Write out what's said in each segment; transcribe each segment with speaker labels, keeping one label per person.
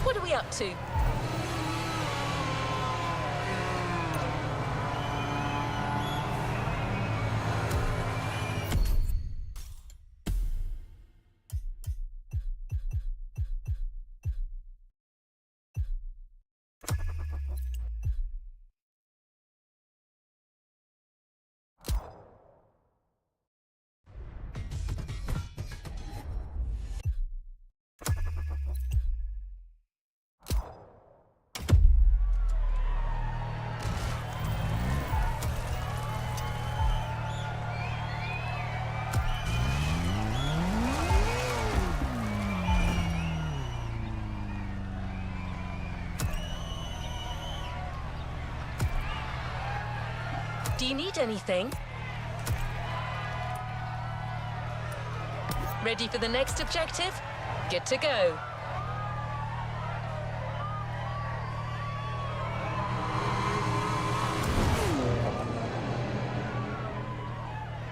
Speaker 1: What are we up to? Do you need anything? Ready for the next objective? Good to go.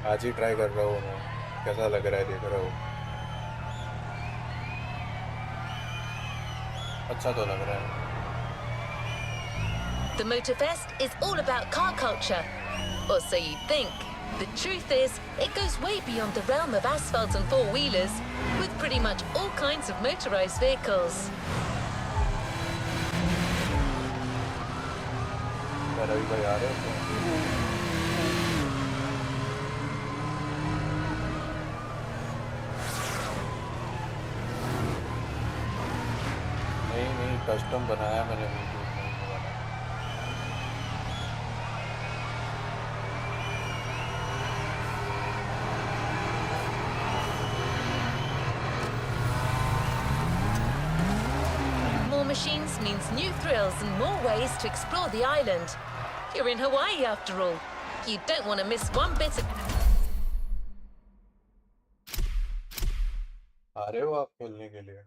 Speaker 2: आज ही try कर रहा हूँ मैं, कैसा लग रहा है देख रहा हूँ। अच्छा तो लग रहा है।
Speaker 1: The Motorfest is all about car culture. Or so you think. The truth is, it goes way beyond the realm of asphalt and four-wheelers, with pretty much all kinds of motorized vehicles.
Speaker 2: Ravi भाई आ रहे हैं? नहीं, custom बनाया मैंने video.
Speaker 1: Machines means new thrills and more ways to explore the island. You're in Hawaii after all. You don't want to miss one bit of...
Speaker 2: आ रहे हो आप खेलने के लिए?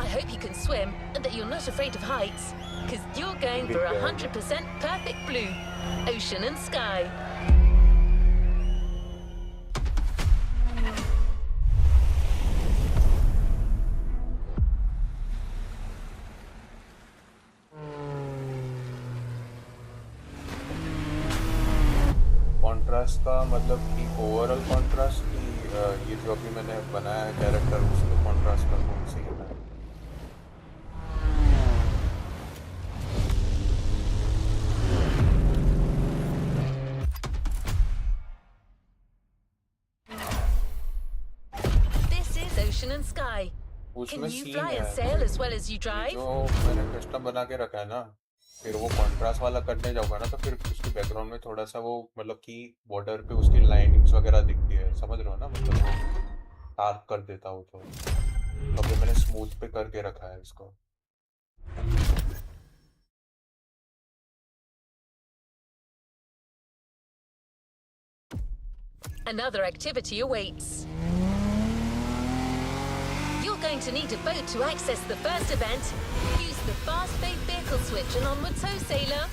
Speaker 1: I hope you can swim and that you're not afraid of heights, because you're going for 100% perfect blue, ocean and sky.
Speaker 2: Contrast का मतलब कि overall contrast की ये जो अभी मैंने बनाया है कैरेक्टर उसको कॉन्ट्रास्ट का कौन सी है?
Speaker 1: This is ocean and sky. Can you fly and sail as well as you drive?
Speaker 2: जो मैंने कस्टम बना के रखा है ना, फिर वो कॉन्ट्रास्ट वाला करने जाऊंगा ना तो फिर उसके बैकग्राउंड में थोड़ा सा वो मतलब कि बॉर्डर पे उसकी लाइनिंग्स वगैरह दिखती है, समझ रहे हो ना, मतलब वो डार्क कर देता हूँ तो अभी मैंने स्मूथ पे करके रखा है इसको।
Speaker 1: Another activity awaits. You're going to need a boat to access the first event. Use the fast fade vehicle switch and onward tow, sailor.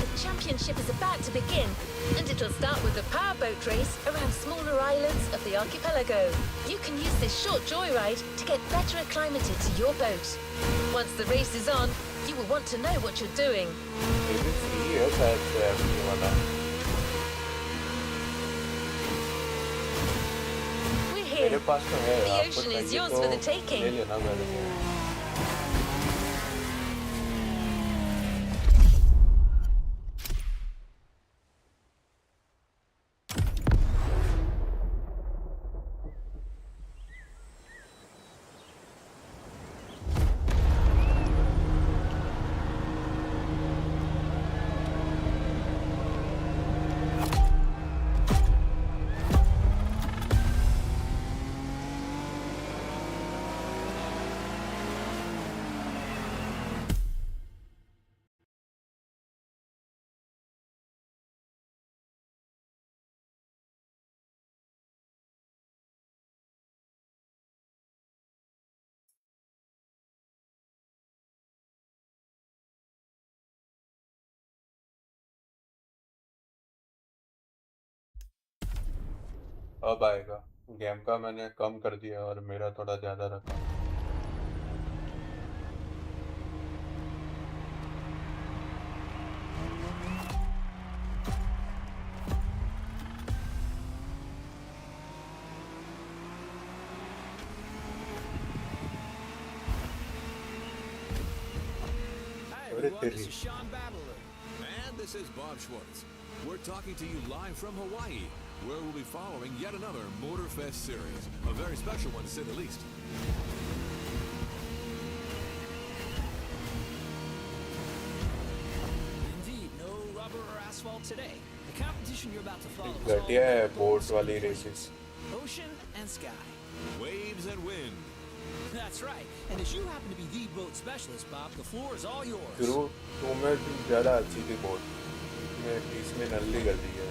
Speaker 1: The championship is about to begin, and it'll start with a powerboat race around smaller islands of the archipelago. You can use this short joyride to get better acclimated to your boat. Once the race is on, you will want to know what you're doing.
Speaker 2: मेरे पास तो है,
Speaker 1: The ocean is yours for the taking.
Speaker 2: ले लेना मेरे से। अब आएगा। Game का मैंने कम कर दिया और मेरा थोड़ा ज़्यादा रखा।
Speaker 3: Everyone, this is Sean Battler. And this is Bob Schwartz. We're talking to you live from Hawaii, where we'll be following yet another Motorfest series. A very special one, to say the least. Indeed, no rubber or asphalt today. The competition you're about to follow is all
Speaker 2: घटिया है
Speaker 3: about
Speaker 2: boat
Speaker 3: boats,
Speaker 2: वाली races.
Speaker 3: ocean and sky. Waves and wind. That's right. And as you happen to be the boat specialist, Bob, the floor is all yours.
Speaker 2: Crew two में ज़्यादा अच्छी थी boat, इसमें नल्ली कर दी है।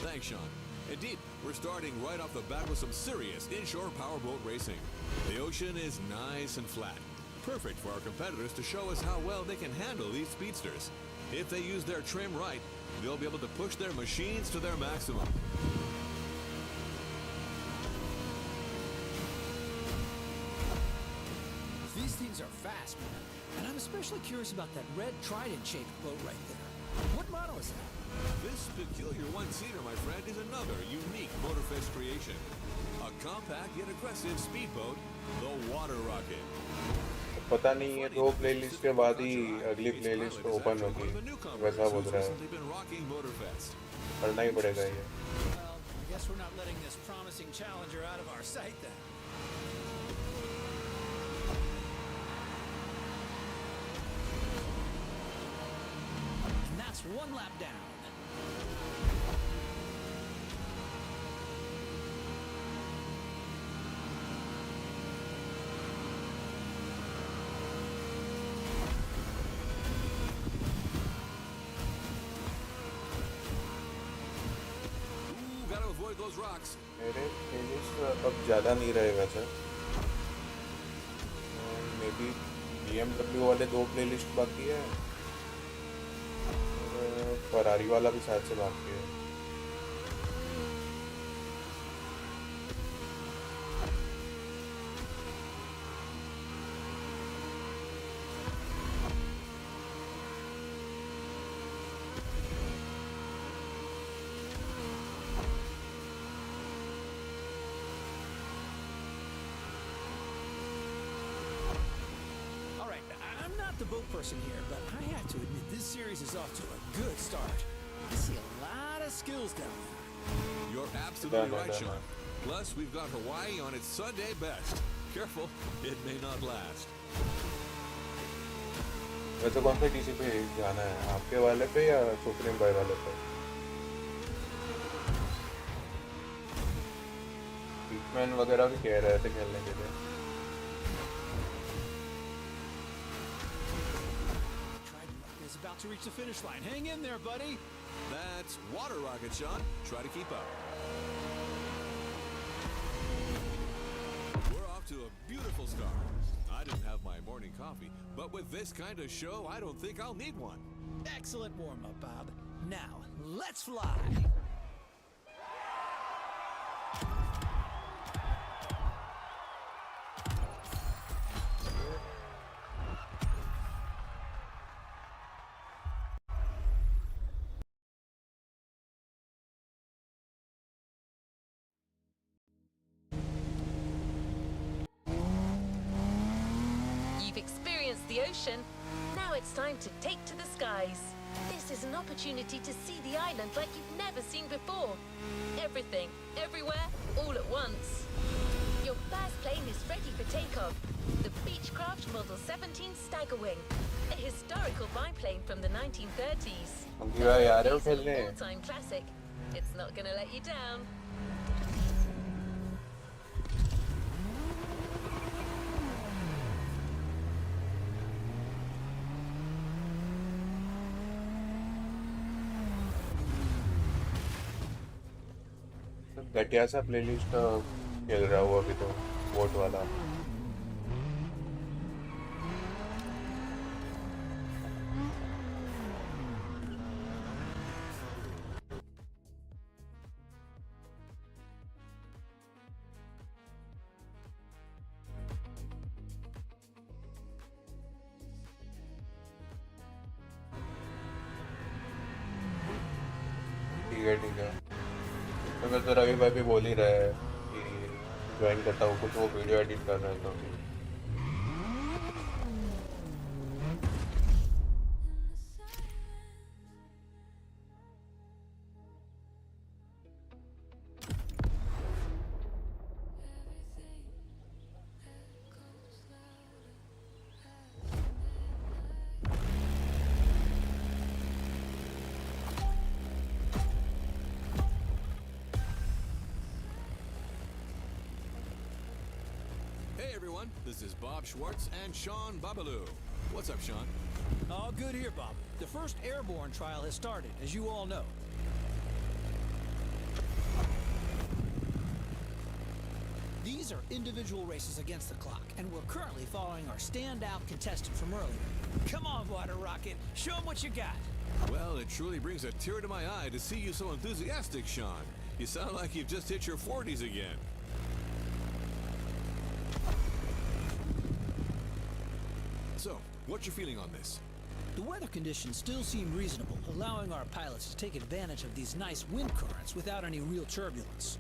Speaker 3: Thanks, Sean. Indeed, we're starting right off the bat with some serious inshore powerboat racing. The ocean is nice and flat. Perfect for our competitors to show us how well they can handle these speedsters. If they use their trim right, they'll be able to push their machines to their maximum. These things are fast, man. And I'm especially curious about that red trident-shaped boat right there. What model is that? This peculiar one-seater, my friend, is another unique Motorfest creation. A compact yet aggressive speedboat, the Water Rocket.
Speaker 2: पता नहीं ये दो playlist के बाद ही अगली playlist open होगी, वैसा बोल रहा है। करना ही पड़ेगा ये।
Speaker 3: Well, I guess we're not letting this promising challenger out of our sight then. And that's one lap down. Ooh, gotta avoid those rocks.
Speaker 2: मेरे प्लेलिस्ट अब ज़्यादा नहीं रहेगा सर। मे बी BMW वाले दो प्लेलिस्ट बाकी है, फरारी वाला भी शायद से बाकी है।
Speaker 3: All right, I'm not the boat person here, but I have to admit this series is off to a good start. I see a lot of skills down there. You're absolutely right, Sean. Plus, we've got Hawaii on its Sunday best. Careful, it may not last.
Speaker 2: वैसे कौन सा DC पे जाना है, आपके वाले पे या सुप्रीम बाय वाले पे? हिटमैन वगैरह भी कह रहे थे खेलने के लिए।
Speaker 3: Trident is about to reach the finish line. Hang in there, buddy. That's Water Rocket, Sean. Try to keep up. We're off to a beautiful start. I didn't have my morning coffee, but with this kind of show, I don't think I'll need one. Excellent warm-up, Bob. Now, let's fly.
Speaker 1: You've experienced the ocean. Now it's time to take to the skies. This is an opportunity to see the island like you've never seen before. Everything, everywhere, all at once. Your first plane is ready for takeoff. The Beechcraft Model 17 Staggerwing, a historical biplane from the 1930s. It's an all-time classic. It's not gonna let you down.
Speaker 2: घटिया सा playlist खेल रहा हूँ अभी तो, vote वाला। ठीक है। तो मैं तो रवि भाई भी बोल ही रहा है कि ज्वाइन करता हूँ, कुछ वो वीडियो एडिट कर रहा है तो अभी।
Speaker 3: Hey everyone, this is Bob Schwartz and Sean Babaloo. What's up, Sean?
Speaker 4: All good here, Bob. The first airborne trial has started, as you all know. These are individual races against the clock, and we're currently following our standout contestant from earlier. Come on, Water Rocket, show 'em what you got.
Speaker 3: Well, it truly brings a tear to my eye to see you so enthusiastic, Sean. You sound like you've just hit your 40s again. So, what's your feeling on this?
Speaker 4: The weather conditions still seem reasonable, allowing our pilots to take advantage of these nice wind currents without any real turbulence.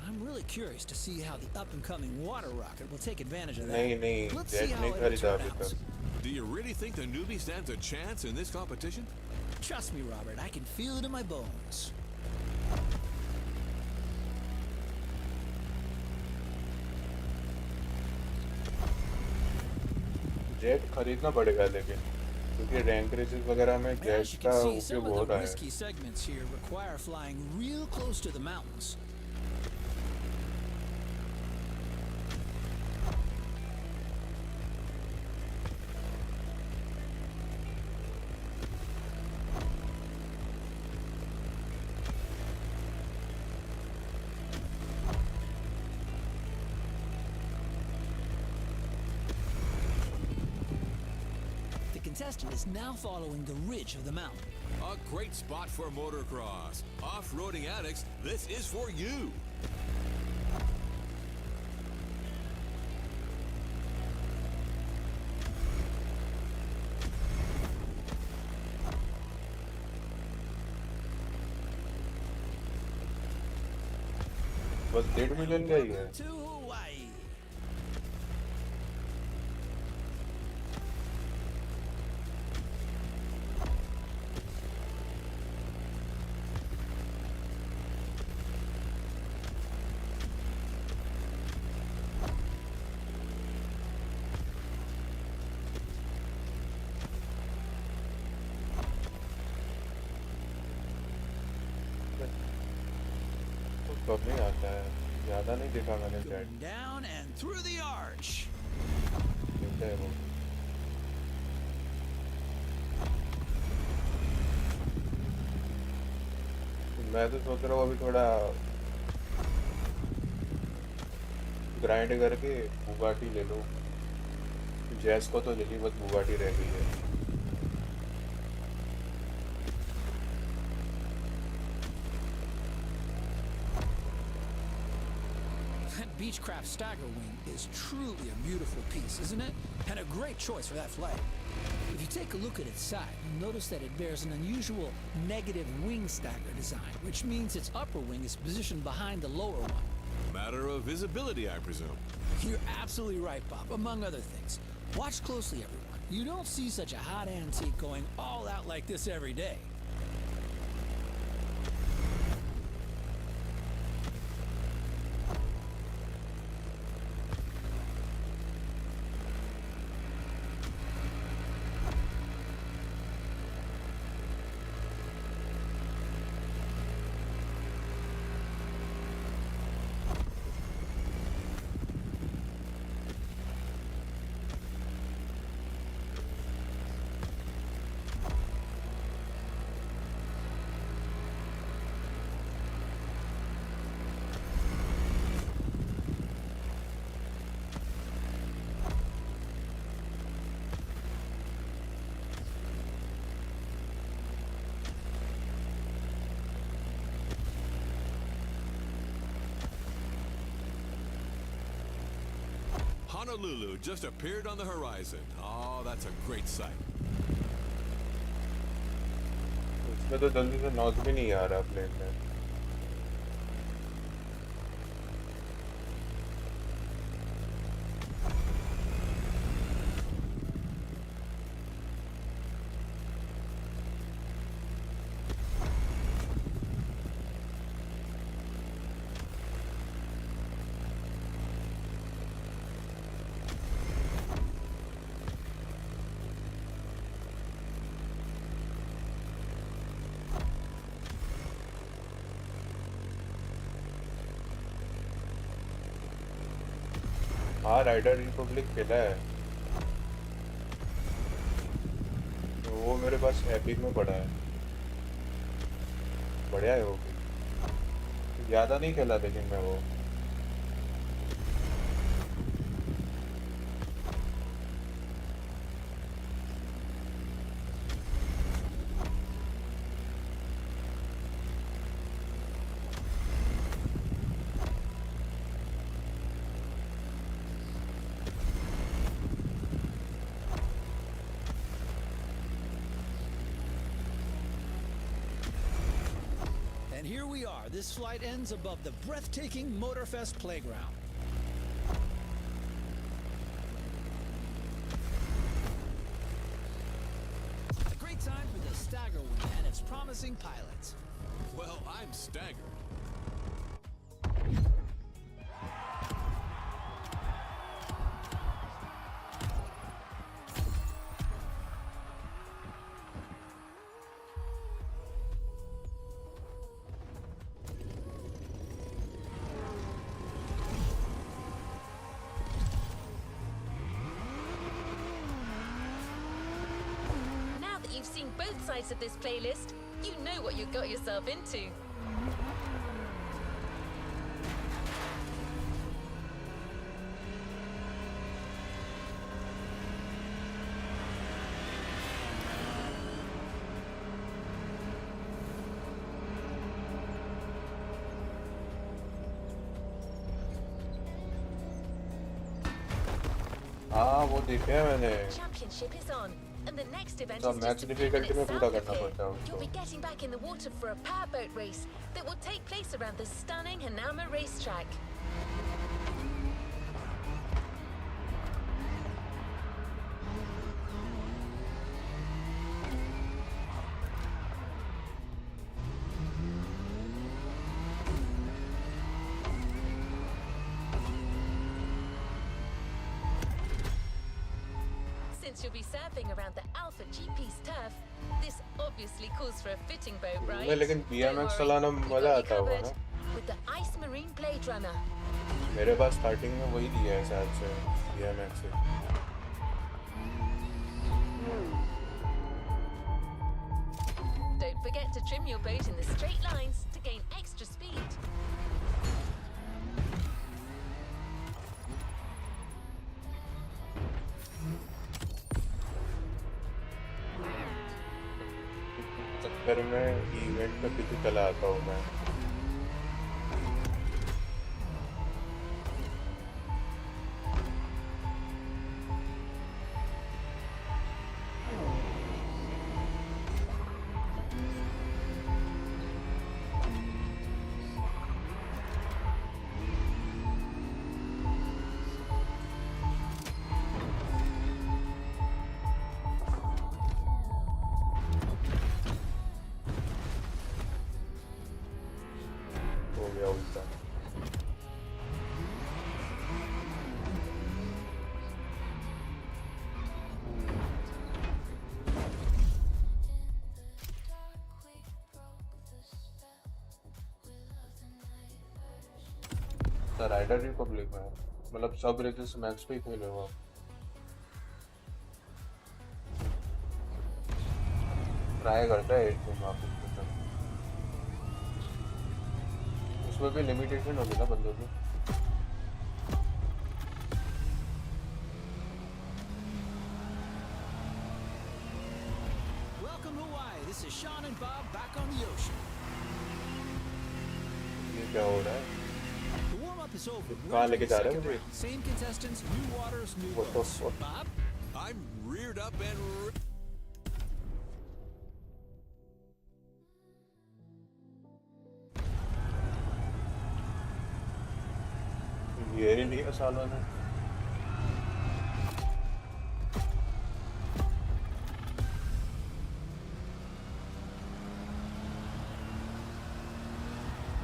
Speaker 4: I'm really curious to see how the up-and-coming water rocket will take advantage of that.
Speaker 2: नहीं,
Speaker 4: Let's see
Speaker 2: jet
Speaker 4: how
Speaker 2: नहीं
Speaker 4: it
Speaker 2: खरीदा
Speaker 4: turns
Speaker 2: अभी
Speaker 4: out.
Speaker 2: तक।
Speaker 3: Do you really think the newbie stands a chance in this competition?
Speaker 4: Trust me, Robert, I can feel it in my bones.
Speaker 2: Jet खरीदना पड़ेगा लेकिन, क्योंकि rank races वगैरह में
Speaker 4: As
Speaker 2: जेट
Speaker 4: you
Speaker 2: का
Speaker 4: can see,
Speaker 2: उपयोग
Speaker 4: some
Speaker 2: हो
Speaker 4: of the
Speaker 2: रहा है।
Speaker 4: risky segments here require flying real close to the mountains. The contestant is now following the ridge of the mountain.
Speaker 3: A great spot for motocross. Off-roading addicts, this is for you.
Speaker 2: बस 1.5 million का ही है।
Speaker 4: To Hawaii.
Speaker 2: तो कब नहीं आता है, ज़्यादा नहीं देखा मैंने jet.
Speaker 4: Going down and through the arch.
Speaker 2: देखते हैं वो। मैं तो सोच रहा हूँ अभी थोड़ा ग्राइंड करके बुगाटी ले लो। जैस को तो ले ली, बस बुगाटी रह गई है।
Speaker 4: That Beechcraft Stagger Wing is truly a beautiful piece, isn't it? And a great choice for that flag. If you take a look at its side, you'll notice that it bears an unusual negative wing stagger design, which means its upper wing is positioned behind the lower one.
Speaker 3: Matter of visibility, I presume.
Speaker 4: You're absolutely right, Bob, among other things. Watch closely, everyone. You don't see such a hot antique going all out like this every day.
Speaker 3: Honolulu just appeared on the horizon. Oh, that's a great sight.
Speaker 2: इसमें तो जल्दी से noise भी नहीं आ रहा plane में. हाँ rider Republic खेला है तो वो मेरे पास एपिक में पड़ा है. बढ़िया है वो भी. ज़्यादा नहीं खेला लेकिन मैं वो.
Speaker 4: And here we are. This flight ends above the breathtaking Motorfest playground. A great time for the Stagger Wing and its promising pilots.
Speaker 3: Well, I'm staggered.
Speaker 1: Now that you've seen both sides of this playlist, you know what you got yourself into.
Speaker 2: हाँ वो देखे हैं मैंने.
Speaker 1: Championship is on, and the next event
Speaker 2: तो
Speaker 1: is
Speaker 2: max
Speaker 1: just a few
Speaker 2: difficulty में
Speaker 1: minutes
Speaker 2: पूरा
Speaker 1: south of
Speaker 2: करना
Speaker 1: here.
Speaker 2: पड़ता है
Speaker 1: You'll be
Speaker 2: उसको.
Speaker 1: getting back in the water for a powerboat race that will take place around the stunning Hanama racetrack. Since you'll be surfing around the Alpha GP's turf, this obviously calls for a fitting boat, right?
Speaker 2: नहीं लेकिन
Speaker 1: Don't
Speaker 2: BMX
Speaker 1: worry,
Speaker 2: चलाना
Speaker 1: we've
Speaker 2: मजा
Speaker 1: got you
Speaker 2: आता होगा
Speaker 1: covered
Speaker 2: ना.
Speaker 1: with the Ice Marine Blade Runner.
Speaker 2: मेरे पास starting में वही दिया है शायद से BMX से.
Speaker 1: Don't forget to trim your boat in the straight lines to gain extra speed.
Speaker 2: चक्कर में इवेंट में पीछे चला आता हूँ मैं. हो गया उल्टा. राइडर रिपब्लिक में मतलब सब रेसेस मैक्स पे ही खेले हुआ. ट्राई करता है एक दिन वापस. उसमें भी लिमिटेशन होगी ना बंदों की.
Speaker 4: Welcome Hawaii. This is Sean and Bob back on the ocean.
Speaker 2: ये क्या हो रहा है?
Speaker 4: The warm-up warm-up is over. We're
Speaker 2: कहाँ
Speaker 4: entering
Speaker 2: लेके
Speaker 4: the
Speaker 2: जा रहे
Speaker 4: second
Speaker 2: हो
Speaker 4: round. Same contestants, new waters, new
Speaker 2: What the
Speaker 4: boats.
Speaker 2: fuck?
Speaker 4: Bob?
Speaker 3: I'm reared up and
Speaker 2: ये ही नहीं है सालों ने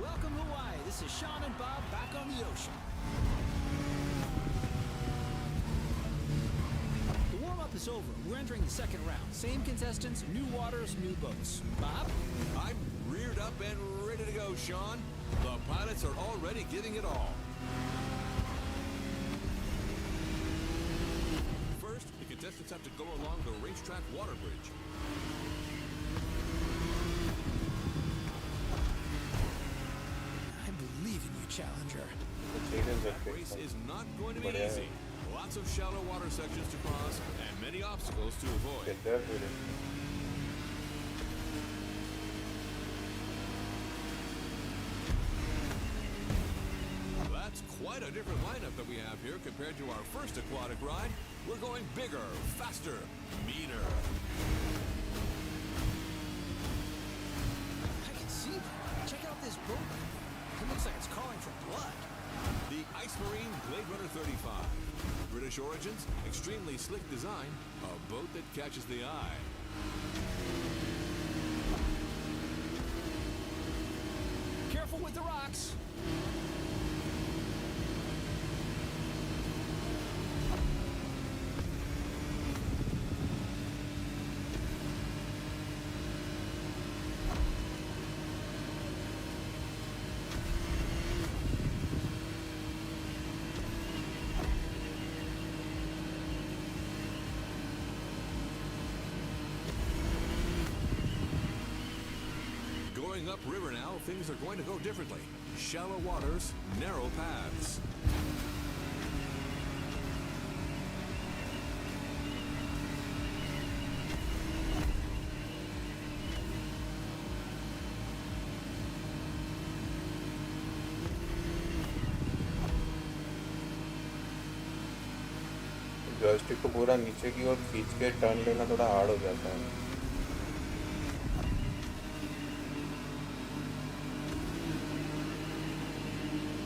Speaker 4: Welcome Hawaii. This is Sean and Bob back on the ocean. The warm-up is over. We're entering the second round. Same contestants, new waters, new boats. Bob?
Speaker 3: I'm reared up and ready to go, Sean. The pilots are already giving it all. First, the contestants have to go along the racetrack water bridge.
Speaker 4: I believe in you, Challenger.
Speaker 3: That race is not going to be easy. Lots of shallow water sections to cross and many obstacles to avoid. That's quite a different lineup that we have here compared to our first aquatic ride. We're going bigger, faster, meaner.
Speaker 4: I can see that. Check out this boat. It looks like it's calling for blood.
Speaker 3: The Ice Marine Blade Runner 35. British origins, extremely slick design, a boat that catches the eye.
Speaker 4: Careful with the rocks.
Speaker 3: Going upriver now, things are going to go differently. Shallow waters, narrow paths.
Speaker 2: Joystick को पूरा नीचे की ओर खींच के turn लेना थोड़ा hard हो जाता है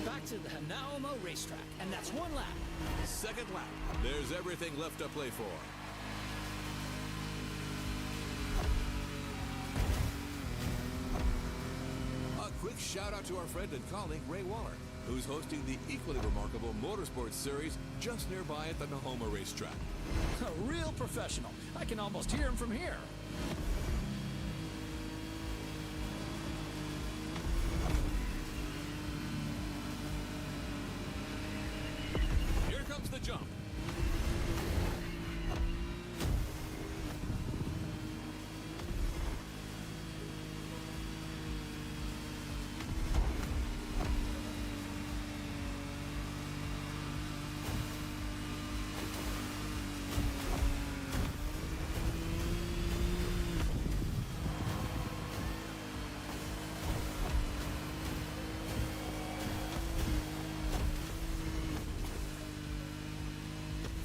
Speaker 4: Back to the Hanauma racetrack, and that's one lap.
Speaker 3: Second lap. There's everything left to play for. A quick shout out to our friend and colleague Ray Waller, who's hosting the equally remarkable motorsports series just nearby at the Nahoma racetrack.
Speaker 4: A real professional. I can almost hear him from here.
Speaker 3: Here comes the jump.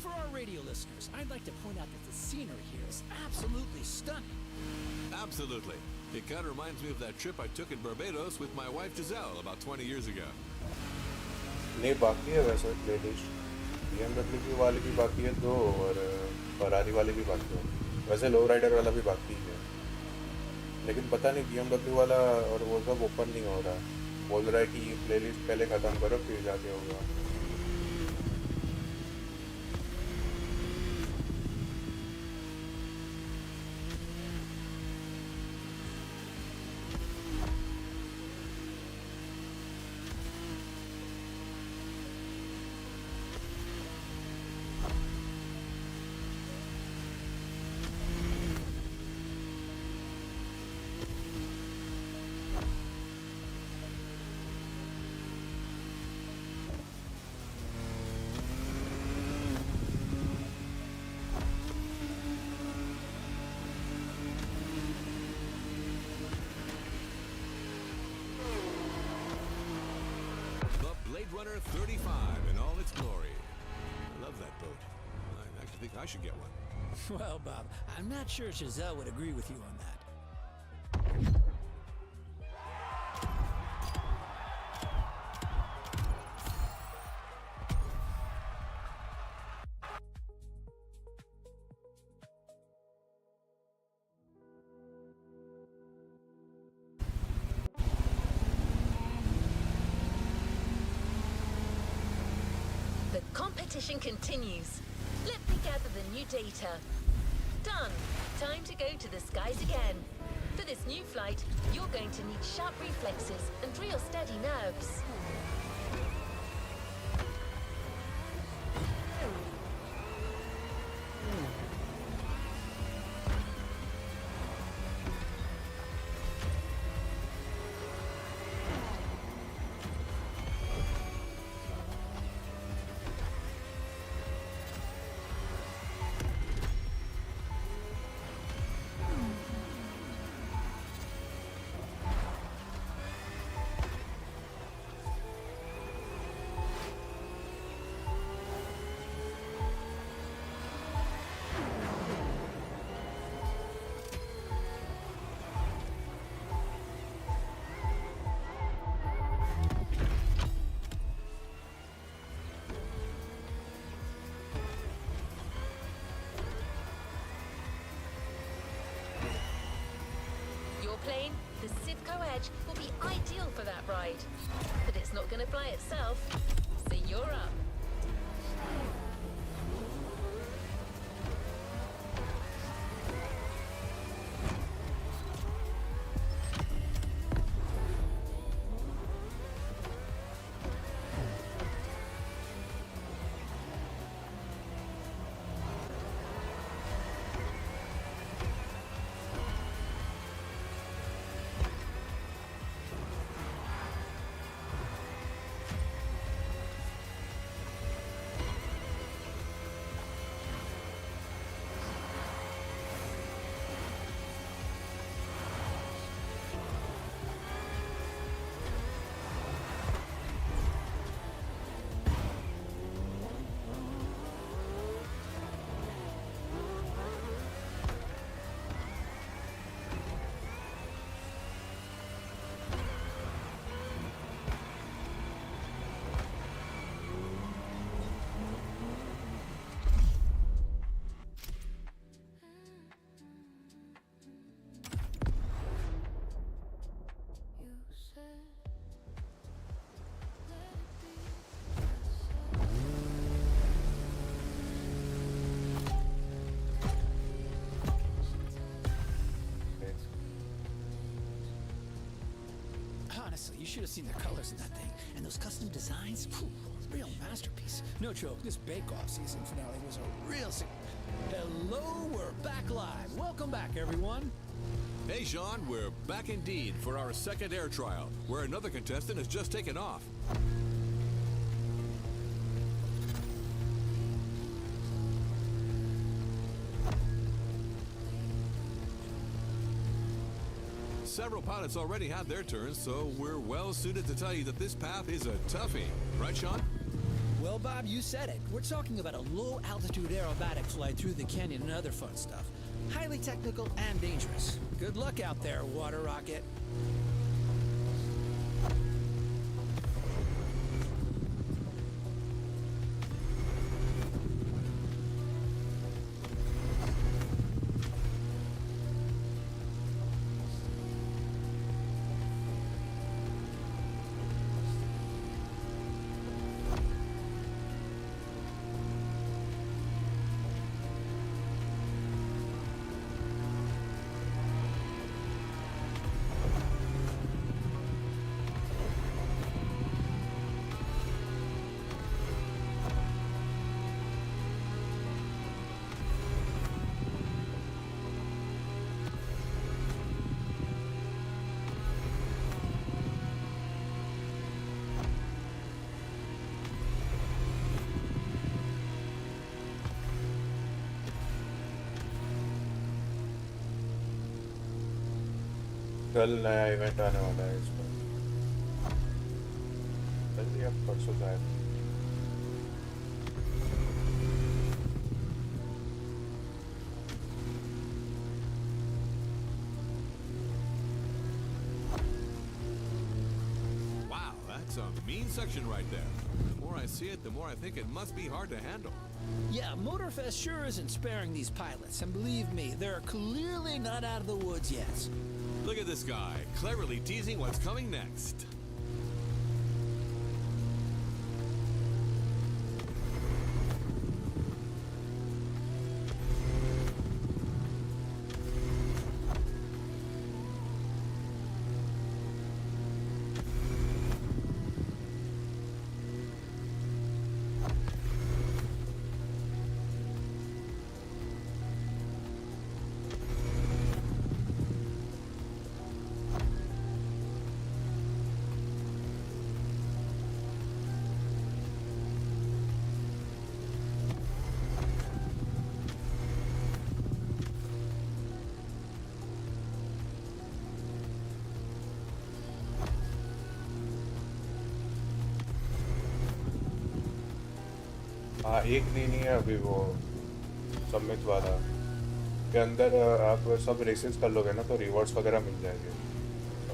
Speaker 4: For our radio listeners, I'd like to point out that the scenery here is absolutely stunning.
Speaker 3: Absolutely. It kind of reminds me of that trip I took in Barbados with my wife Giselle about 20 years ago.
Speaker 2: नहीं बाकी है वैसे playlist BMW की वाली भी बाकी है दो और फरारी वाली भी बाकी है वैसे लो राइडर वाला भी बाकी है लेकिन पता नहीं BMW वाला और वो सब ओपन नहीं हो रहा बोल रहा है कि ये प्लेलिस्ट पहले ख़त्म करो फिर जाके होगा
Speaker 3: Blade Runner 35 in all its glory. I love that boat. I actually think I should get one.
Speaker 4: Well, Bob, I'm not sure Giselle would agree with you on that.
Speaker 1: The competition continues. Let me gather the new data. Done. Time to go to the skies again. For this new flight, you're going to need sharp reflexes and real steady nerves. Your plane, the Sivco Edge, will be ideal for that ride. But it's not going to fly itself, so you're up.
Speaker 4: Honestly, you should have seen the colors in that thing. And those custom designs, phew, real masterpiece. No joke, this Bake-Off season finale was a real Hello, we're back live. Welcome back, everyone.
Speaker 3: Hey, Sean, we're back indeed for our second air trial, where another contestant has just taken off. Several pilots already had their turns, so we're well suited to tell you that this path is a toughie. Right, Sean?
Speaker 4: Well, Bob, you said it. We're talking about a low-altitude aerobatic flight through the canyon and other fun stuff. Highly technical and dangerous. Good luck out there, water rocket.
Speaker 2: कल नया event आने वाला है इसमें। जल्दी अब परसों जाए।
Speaker 3: Wow, that's a mean section right there. The more I see it, the more I think it must be hard to handle.
Speaker 4: Yeah, Motorfest sure isn't sparing these pilots, and believe me, they're clearly not out of the woods yet.
Speaker 3: Look at this guy, cleverly teasing what's coming next.
Speaker 2: हाँ, एक दिन ही है अभी वो submit वाला के अंदर आप सब रेसेस कर लोगे ना तो रिवॉर्ड्स वगैरह मिल जाएंगे।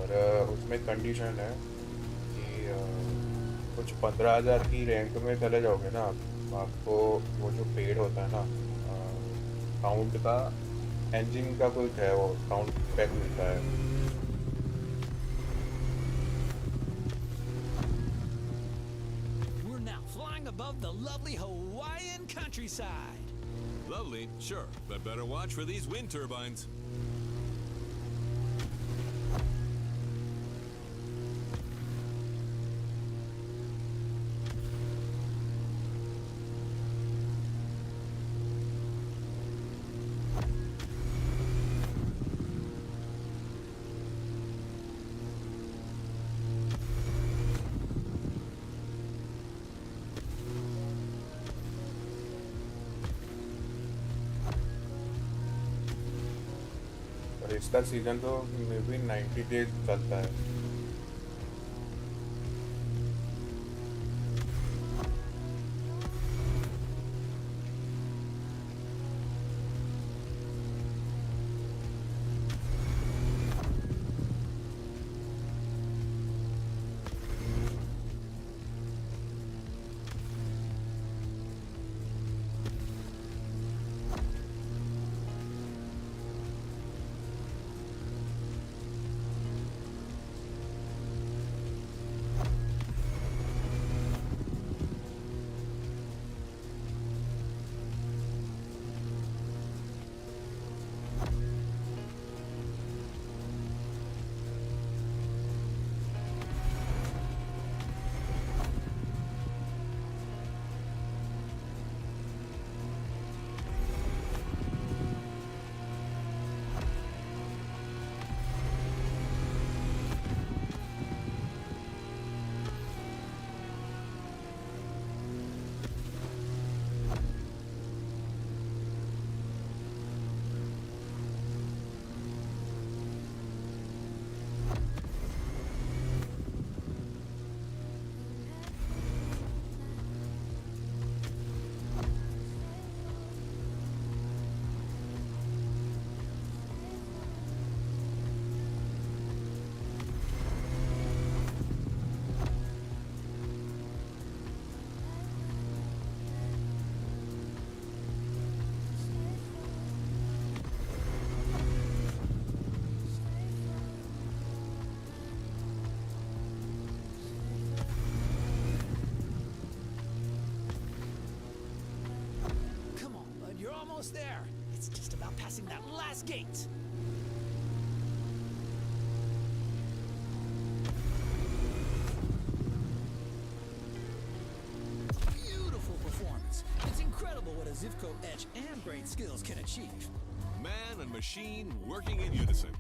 Speaker 2: और उसमें कंडीशन है कि कुछ 15,000 की रैंक में चले जाओगे ना आपको वो जो पेड होता है ना काउंट का इंजन का कुछ है वो काउंट पैक मिलता है।
Speaker 4: We're now flying above the lovely Hawaiian countryside.
Speaker 3: Lovely, sure, but better watch for these wind turbines.
Speaker 2: और इसका सीजन तो मे बी 90 डेज चलता है।
Speaker 4: Almost there. It's just about passing that last gate. Beautiful performance. It's incredible what a Zivco edge and great skills can achieve.
Speaker 3: Man and machine working in unison.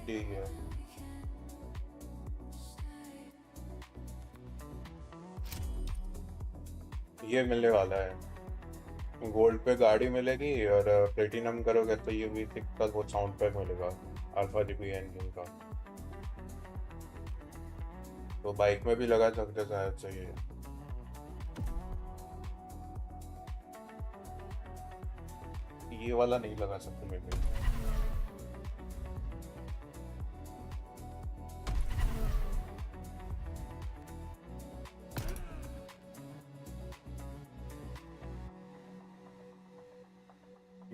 Speaker 2: ठीक है। ये मिलने वाला है, gold पे गाड़ी मिलेगी और प्लेटिनम करोगे तो ये V6 का वो साउंड पैक मिलेगा अल्फा जीपी इंजन का, तो बाइक में भी लगा सकते शायद से। ये वाला नहीं लगा सकते मैं भी।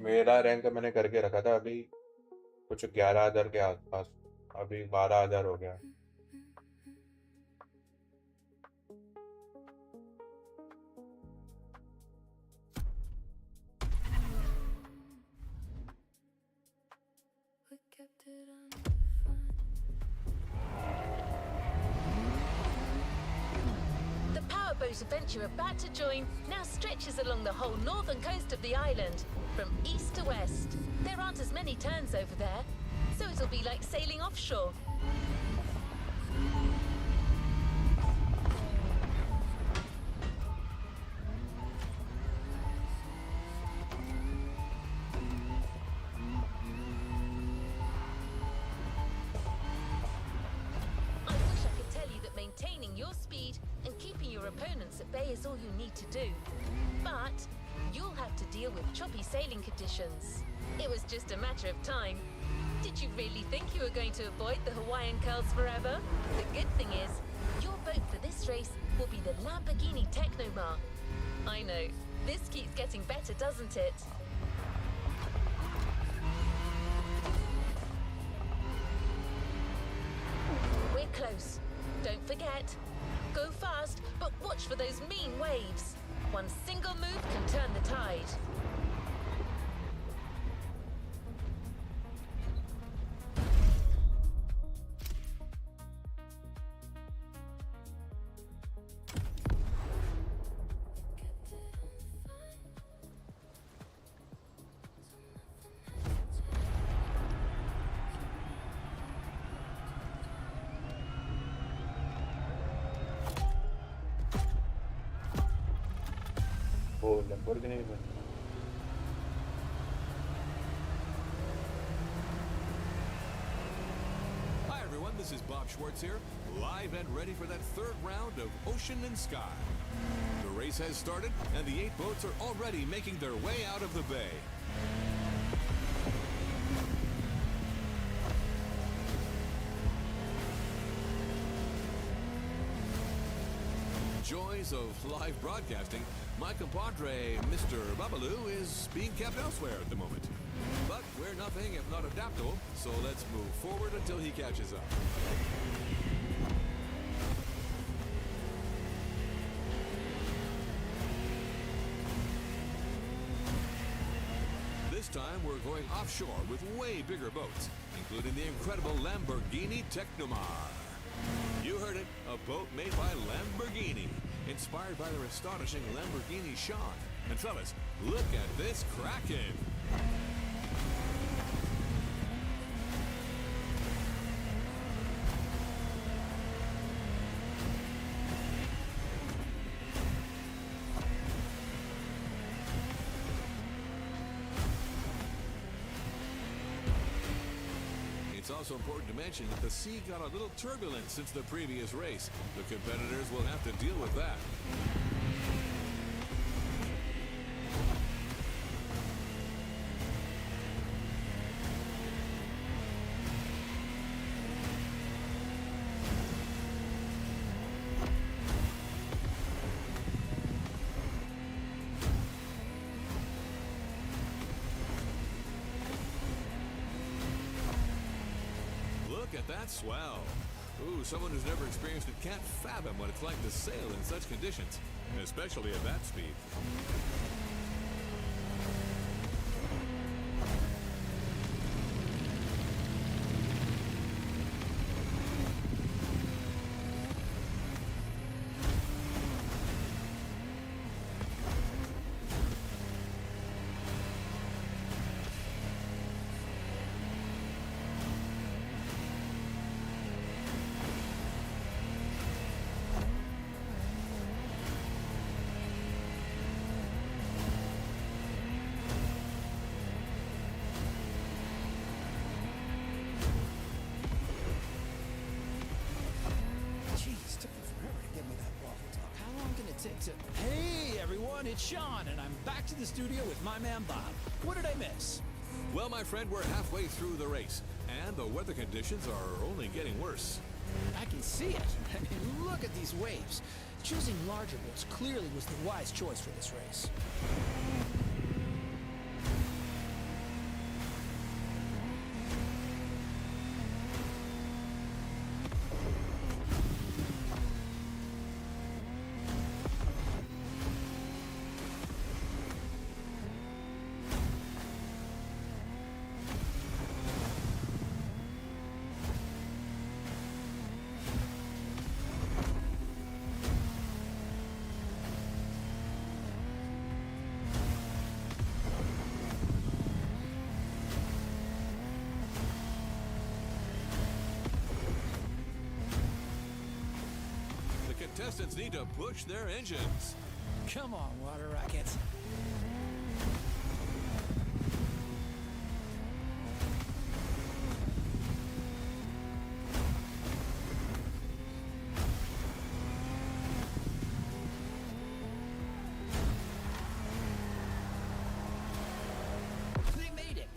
Speaker 2: मेरा रैंक मैंने करके रखा था अभी कुछ 11,000 के आसपास, अभी 12,000 हो गया।
Speaker 1: The powerboat event you're about to join now stretches along the whole northern coast of the island, from east to west. There aren't as many turns over there, so it'll be like sailing offshore. I wish I could tell you that maintaining your speed and keeping your opponents at bay is all you need to do. But you'll have to deal with choppy sailing conditions. It was just a matter of time. Did you really think you were going to avoid the Hawaiian curls forever? The good thing is, your boat for this race will be the Lamborghini Technomar. I know, this keeps getting better, doesn't it? We're close. Don't forget. Go fast, but watch for those mean waves. One single move can turn the tide.
Speaker 2: वो Lamborghini में
Speaker 3: Hi everyone, this is Bob Schwartz here, live and ready for that third round of Ocean and Sky. The race has started and the 8 boats are already making their way out of the bay. Joys of live broadcasting, my compadre, Mr. Babalu, is being kept elsewhere at the moment. But we're nothing if not adaptable, so let's move forward until he catches up. This time we're going offshore with way bigger boats, including the incredible Lamborghini Technomar. You heard it, a boat made by Lamborghini, inspired by their astonishing Lamborghini Sean. And fellas, look at this Kraken! It's also important to mention that the sea got a little turbulent since the previous race. The competitors will have to deal with that. Look at that swell. Ooh, someone who's never experienced it can't fathom what it's like to sail in such conditions, especially at that speed.
Speaker 4: everyone, it's Sean, and I'm back to the studio with my man Bob. What did I miss?
Speaker 3: Well, my friend, we're halfway through the race, and the weather conditions are only getting worse.
Speaker 4: I can see it. I mean, look at these waves. Choosing larger boats clearly was the wise choice for this race.
Speaker 3: Contestants need to push their engines.
Speaker 4: Come on, water rockets. They made it,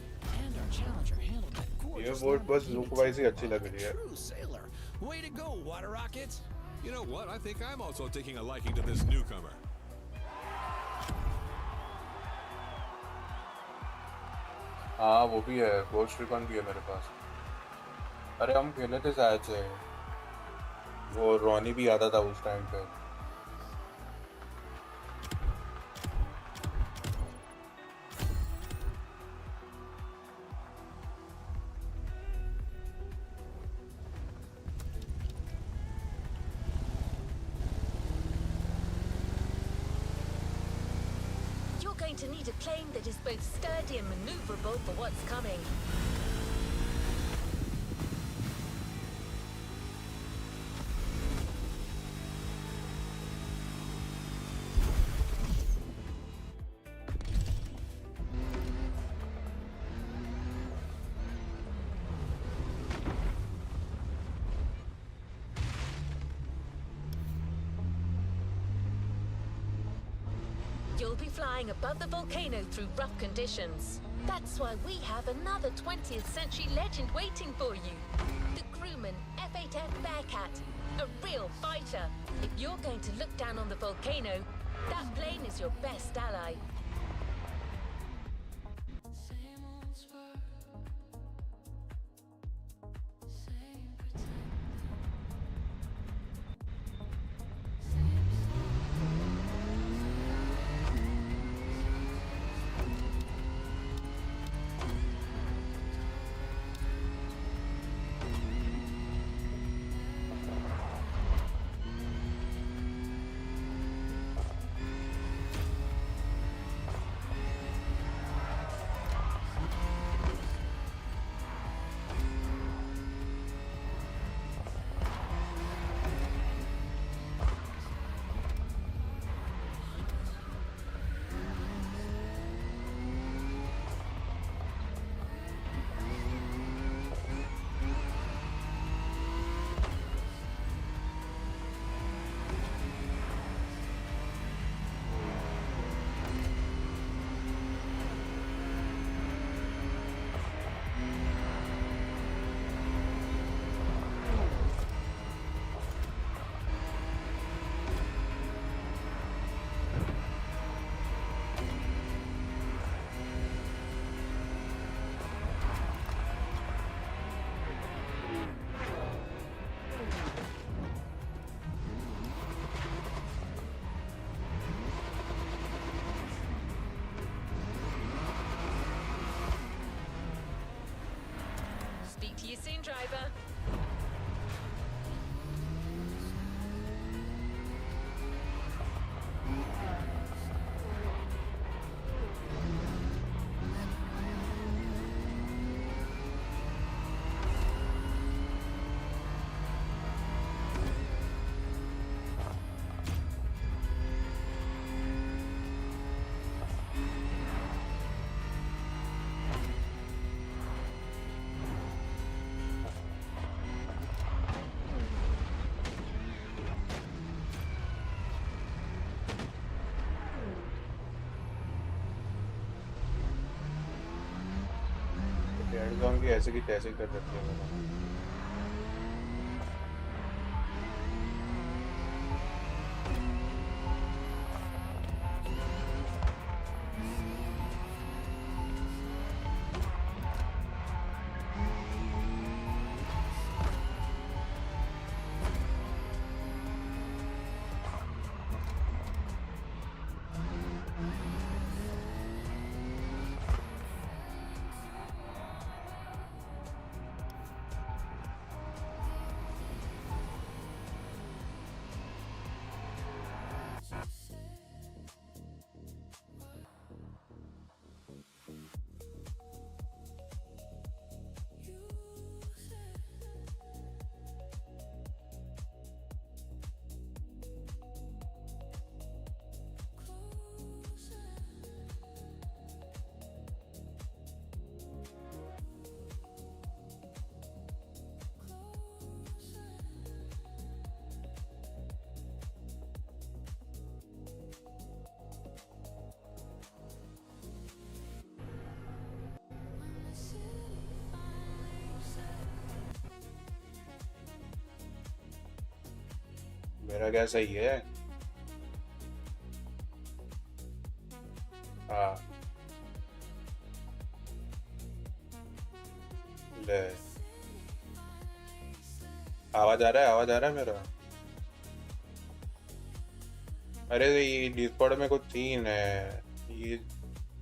Speaker 4: and our challenger handled that gorgeous.
Speaker 2: ये boat बस look wise ही अच्छी लग रही है.
Speaker 4: True sailor. Way to go, water rockets.
Speaker 3: You know what? I think I'm also taking a liking to this newcomer.
Speaker 2: हाँ वो भी है, गोस्ट रिकॉन भी है मेरे पास. अरे हम खेले थे शायद से, वो रॉनी भी आता था उस टाइम पे.
Speaker 1: To need a plane that is both sturdy and maneuverable for what's coming. You'll be flying above the volcano through rough conditions. That's why we have another 20th century legend waiting for you. The crewman F8F Bearcat, a real fighter. If you're going to look down on the volcano, that plane is your best ally. Speak to you soon, driver.
Speaker 2: Red zone की ऐसे की तैसे कर रखी है मैंने। मेरा क्या सही है? हाँ ले, आवाज आ रहा है, आवाज आ रहा है मेरा? अरे ये डिस्कॉर्ड में कुछ सीन है, ये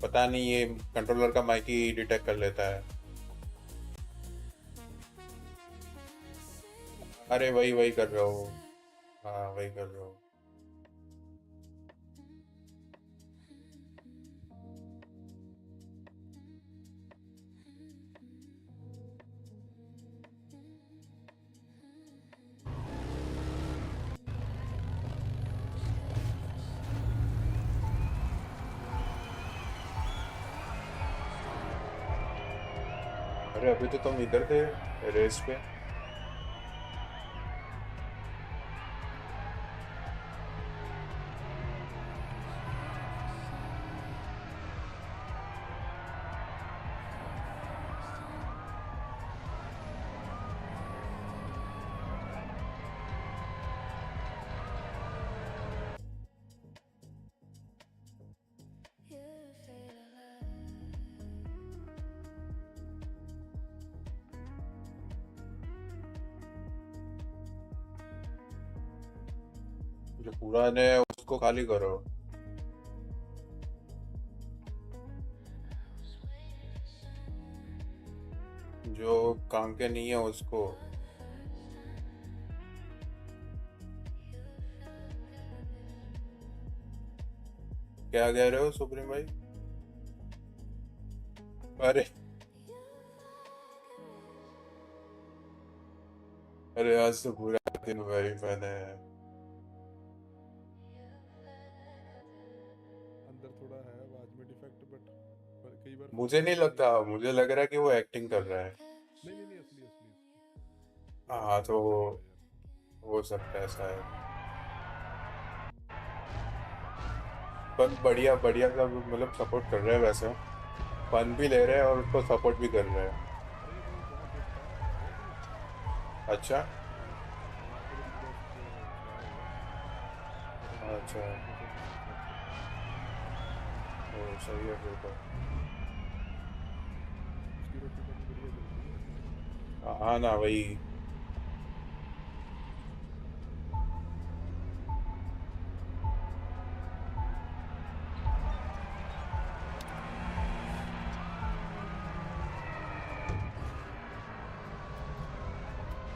Speaker 2: पता नहीं, ये कंट्रोलर का माइक ही डिटेक्ट कर लेता है। अरे वही वही कर रहा हूँ। हाँ वही कर रहा हूँ। अरे अभी तो तुम इधर थे रेस पे। जो पुराने है उसको खाली करो। जो काम के नहीं है उसको। क्या कह रहे हो सुप्रीम भाई? अरे अरे आज तो पूरा दिन वही फन है।
Speaker 5: अंदर थोड़ा है आवाज में डिफेक्ट, बट कई बार
Speaker 2: मुझे नहीं लगता, मुझे लग रहा है कि वो एक्टिंग कर रहा है।
Speaker 5: नहीं नहीं नहीं, असली असली असली
Speaker 2: हाँ तो
Speaker 5: थोड़ा है यार।
Speaker 2: हो सकता है ऐसा है। पर बढ़िया बढ़िया सब मतलब सपोर्ट कर रहे हैं वैसे, फन भी ले रहे हैं और उसको सपोर्ट भी कर रहे हैं।
Speaker 5: अरे वो बहुत देखता है, बहुत ही
Speaker 2: अच्छा
Speaker 5: वहाँ पे तो पूरा छाया हुआ है, बट
Speaker 2: अच्छा। ओ, सही है फिर तो।
Speaker 5: उसकी रोटी पानी बढ़िया चलती है।
Speaker 2: हाँ ना वही।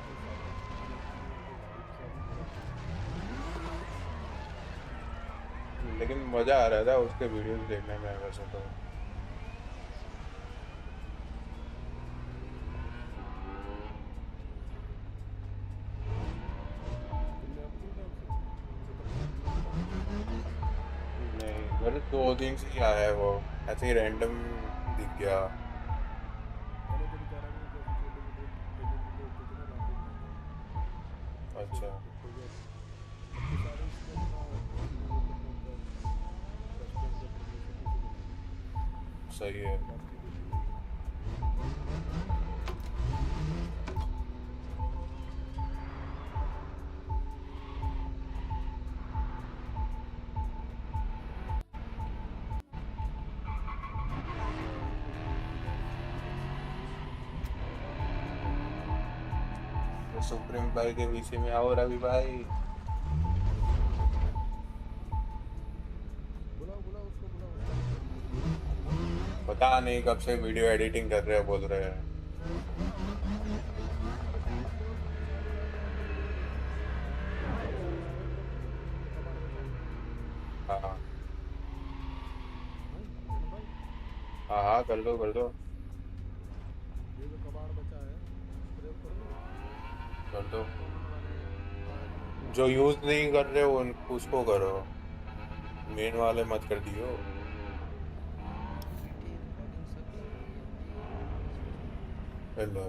Speaker 5: वो सारी चीज़ें अच्छी हैं, वो वाइब सारी बहुत
Speaker 2: लेकिन मजा आ रहा था उसके वीडियोस देखने में वैसे तो।
Speaker 5: तुमने अब नहीं डाल सकते, मुझे तो पता नहीं था।
Speaker 2: नहीं मेरे 2 दिन से ही आया है वो, ऐसे ही रैंडम दिख गया।
Speaker 5: मैंने तो बेचारा वो जैसे छोटे मोटे पेमेंट वीडियो होते थे ना, वहाँ पे बनाता हूँ ऐसे
Speaker 2: अच्छा
Speaker 5: एक हो गया। अब तो सारे इसमें अपना इसीलिए वो करना होता है, रेस्टोरेंट का प्रमोशन भी उसे करना होता है,
Speaker 2: सही है।
Speaker 5: बाकी कुछ नहीं है।
Speaker 2: सुप्रीम भाई के पीछे में आओ रवि भाई।
Speaker 5: बुलाओ बुलाओ उसको, बुलाओ।
Speaker 2: पता नहीं कब से वीडियो एडिटिंग कर रहे हैं, बोल रहे हैं। हाँ हाँ हाँ, कर दो कर दो
Speaker 5: ये जो कबाड़ बचा है स्प्रे कर दो।
Speaker 2: कर दो। जो यूज नहीं कर रहे हो उसको करो, मेन वाले मत कर दियो। हेलो।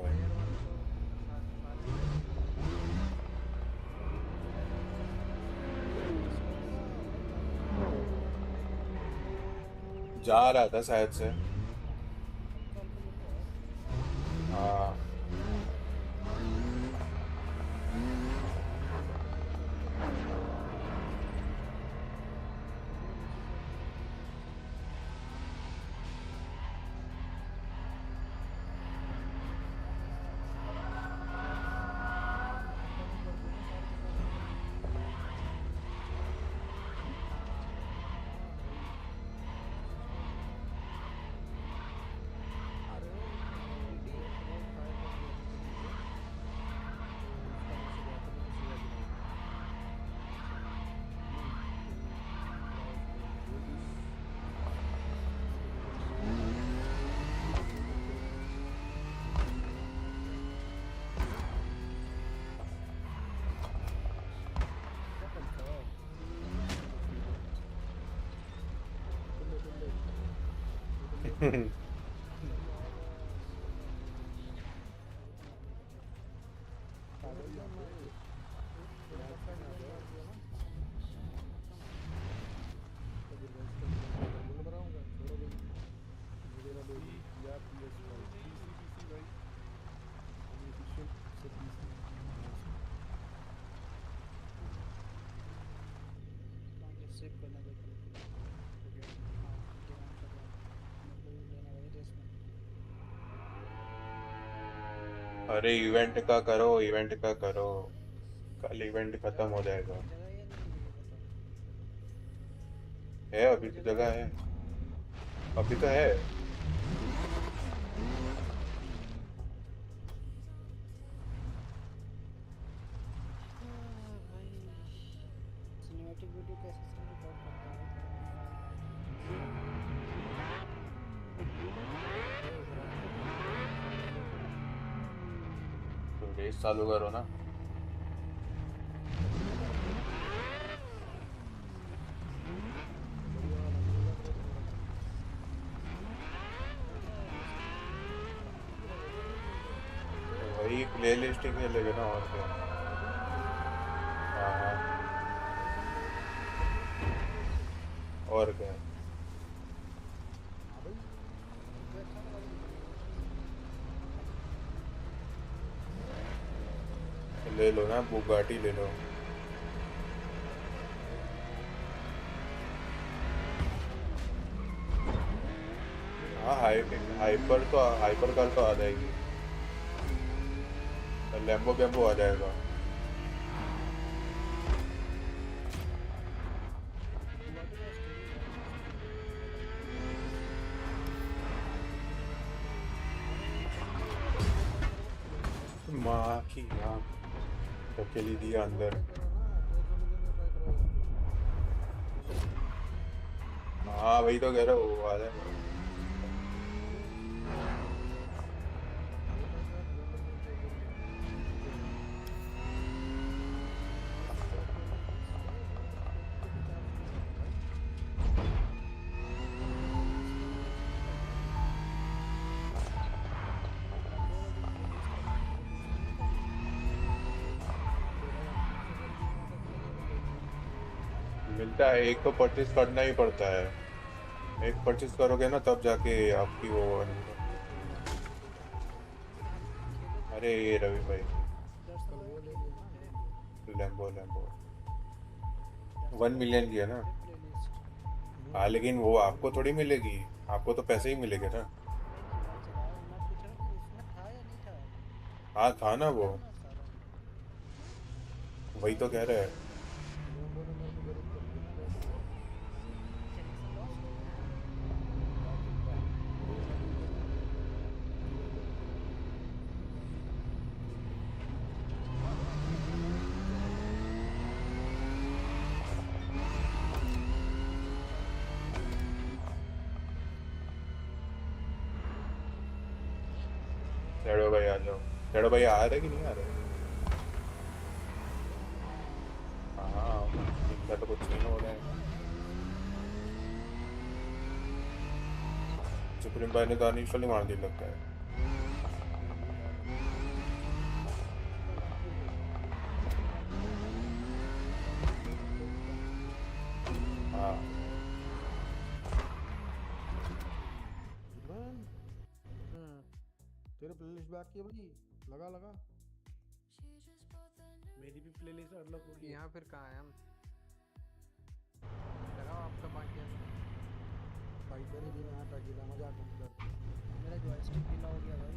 Speaker 2: जा रहा था शायद से। हाँ अरे इवेंट का करो, इवेंट का करो, कल इवेंट खत्म हो जाएगा। है अभी तो जगह है, अभी तो है।
Speaker 6: सिनेमैटिक वीडियो कैसे से रिकॉर्ड करता है?
Speaker 2: तो रेस चालू करो ना। तो वही प्ले लिस्ट ही खेलेगा ना, और क्या। हाँ और क्या। ले लो ना, बुगाटी ले लो। हाँ हाइपर कार तो आ जाएगी, लैम्बो बैम्बो आ जाएगा। माँ की माँ अकेली दिया अंदर। हाँ वही तो कह रहा हूँ, वो आ जाएगा। मिलता है, एक तो परचेज करना ही पड़ता है। एक परचेज करोगे ना तब जाके आपकी वो अरे ये रवि भाई, लैम्बो लैम्बो 1 मिलियन की है ना। हाँ लेकिन वो आपको थोड़ी मिलेगी, आपको तो पैसे ही मिलेंगे ना। हाँ था ना वो। वही तो कह रहे हैं।
Speaker 5: लैम्बो ने मेरे को गरीब कर दिया ना बैठ के। वही वाली जो जी वाली जो चला गया।
Speaker 2: चलो भाई आ जाओ। चलो भाई आ रहे कि नहीं आ रहे? हाँ इनका तो कुछ नहीं हो रहा है। सुप्रीम भाई ने तो अनिश्वली मार दी लगता है। हाँ
Speaker 5: इरफान तेरे प्लेलिस्ट बैक की है भाई, लगा लगा।
Speaker 6: मेरी भी प्लेलिस्ट अनलॉक हो गई है।
Speaker 7: यहाँ फिर कहाँ है हम? लगाओ आपका बाकी है।
Speaker 5: भाई तेरे भी मैं हटा गिला मजाक मत कर।
Speaker 6: मेरा जॉयस्टिक ढीला हो गया भाई,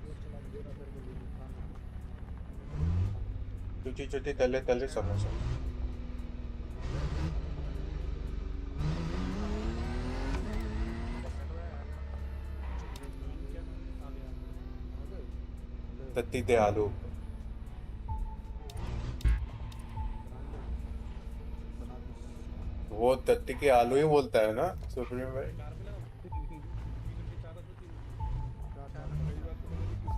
Speaker 6: जोर चला गया।
Speaker 5: तेरा तेरे को ले खाना
Speaker 2: चुची चुची तले तले समोसा।
Speaker 6: क्या आ गया?
Speaker 5: आ गए ले
Speaker 2: तत्ती ते आलू।
Speaker 5: बना दी।
Speaker 2: वो तत्ती के आलू ही बोलता है ना सुप्रीम भाई।
Speaker 6: कार पे लगा तीन चार तो तीन।
Speaker 5: क्या क्या पहली बात तो मेरी किस्मत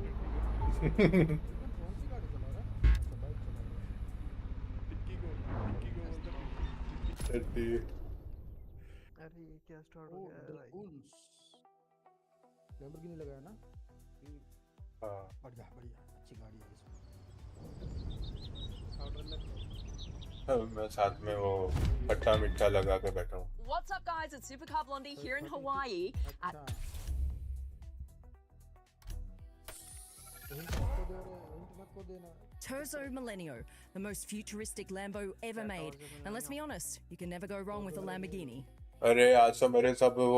Speaker 5: इरफान कौन सी गाड़ी चला रहा है? अच्छा बाइक चला रहा है।
Speaker 6: टिक्की को बोलते
Speaker 2: तत्ती।
Speaker 7: अरे ये क्या स्टार्ट
Speaker 5: ओ
Speaker 7: हो गया है
Speaker 5: द
Speaker 7: भाई?
Speaker 5: उल्स लैम्बोर्गिनी लगाया ना?
Speaker 2: हाँ
Speaker 5: बढ़िया बढ़िया अच्छी गाड़ी है इसमें।
Speaker 6: ऑर्डर लग
Speaker 2: मैं साथ में वो खट्टा मीठा लगा के बैठा हूँ।
Speaker 8: What's up, guys? It's Supercar Blondie here in Hawaii.
Speaker 5: अच्छा हिंट मत को दे रहे, हिंट मत को देना।
Speaker 8: Terzo Millennium, the most futuristic Lambo ever made. And let's be honest, you can never go wrong with a Lamborghini.
Speaker 2: अरे आज तो मेरे सब वो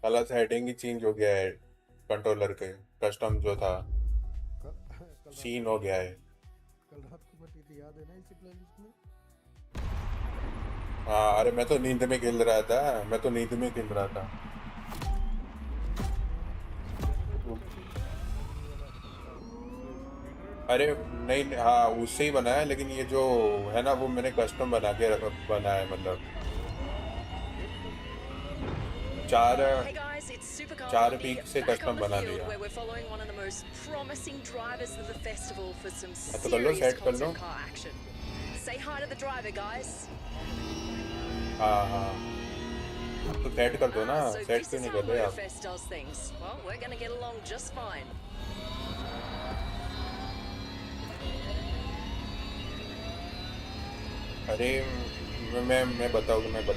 Speaker 2: कलर सेटिंग ही चेंज हो गया है। कंट्रोलर के कस्टम जो था
Speaker 5: कल
Speaker 2: सीन हो गया है।
Speaker 5: कल रात को बटी थी याद है ना इसी प्लेलिस्ट में?
Speaker 2: हाँ अरे मैं तो नींद में खेल रहा था। मैं तो नींद में खेल रहा था। अरे नहीं हाँ उससे ही बनाया लेकिन ये जो है ना वो मैंने कस्टम बना के बनाया है मतलब चार
Speaker 8: Hey guys, it's Supercar
Speaker 2: चार
Speaker 8: Blondie
Speaker 2: पीक से
Speaker 8: back
Speaker 2: कस्टम
Speaker 8: on the
Speaker 2: बना
Speaker 8: field
Speaker 2: दिया।
Speaker 8: where we're following one of the most promising drivers of the festival for some
Speaker 2: तो कर लो,
Speaker 8: serious
Speaker 2: सेट कर लो।
Speaker 8: concept car action. Say hi to the driver, guys.
Speaker 2: हाँ हाँ तो set कर दो ना।
Speaker 8: So
Speaker 2: सेट
Speaker 8: this
Speaker 2: क्यों
Speaker 8: is
Speaker 2: नहीं
Speaker 8: how
Speaker 2: कर रहे आप?
Speaker 8: Motorfest does things. Well, we're gonna get along just fine.
Speaker 2: अरे मैं बताऊंगा फिर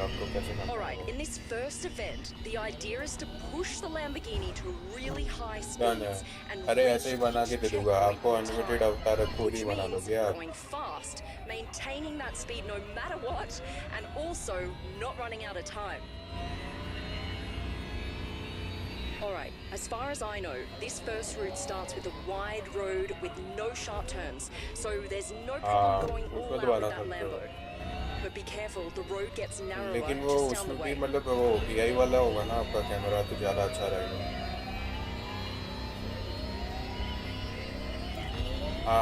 Speaker 2: आपको कैसे करना
Speaker 8: Alright,
Speaker 2: है।
Speaker 8: in this first event, the idea is to push the Lamborghini to really high
Speaker 2: Done
Speaker 8: speeds
Speaker 2: है।
Speaker 8: and
Speaker 2: अरे
Speaker 8: reach
Speaker 2: ऐसे ही बना के
Speaker 8: each
Speaker 2: दे दूंगा
Speaker 8: checkpoint
Speaker 2: आपको।
Speaker 8: on
Speaker 2: अनलिमिटेड
Speaker 8: time,
Speaker 2: अवतार खुद ही
Speaker 8: which
Speaker 2: बना
Speaker 8: means
Speaker 2: लोगे आप।
Speaker 8: going fast, maintaining that speed no matter what, and also not running out of time. Alright, as far as I know, this first route starts with a wide road with no sharp turns, so there's no problem going all
Speaker 2: उसमें
Speaker 8: out
Speaker 2: तो
Speaker 8: with
Speaker 2: बना
Speaker 8: that
Speaker 2: सकते हो।
Speaker 8: Lambo. But be careful, the road gets narrower
Speaker 2: लेकिन वो
Speaker 8: just down the
Speaker 2: उसमें
Speaker 8: way.
Speaker 2: भी मतलब वो पीआई वाला होगा ना आपका कैमरा तो ज़्यादा अच्छा रहेगा। हाँ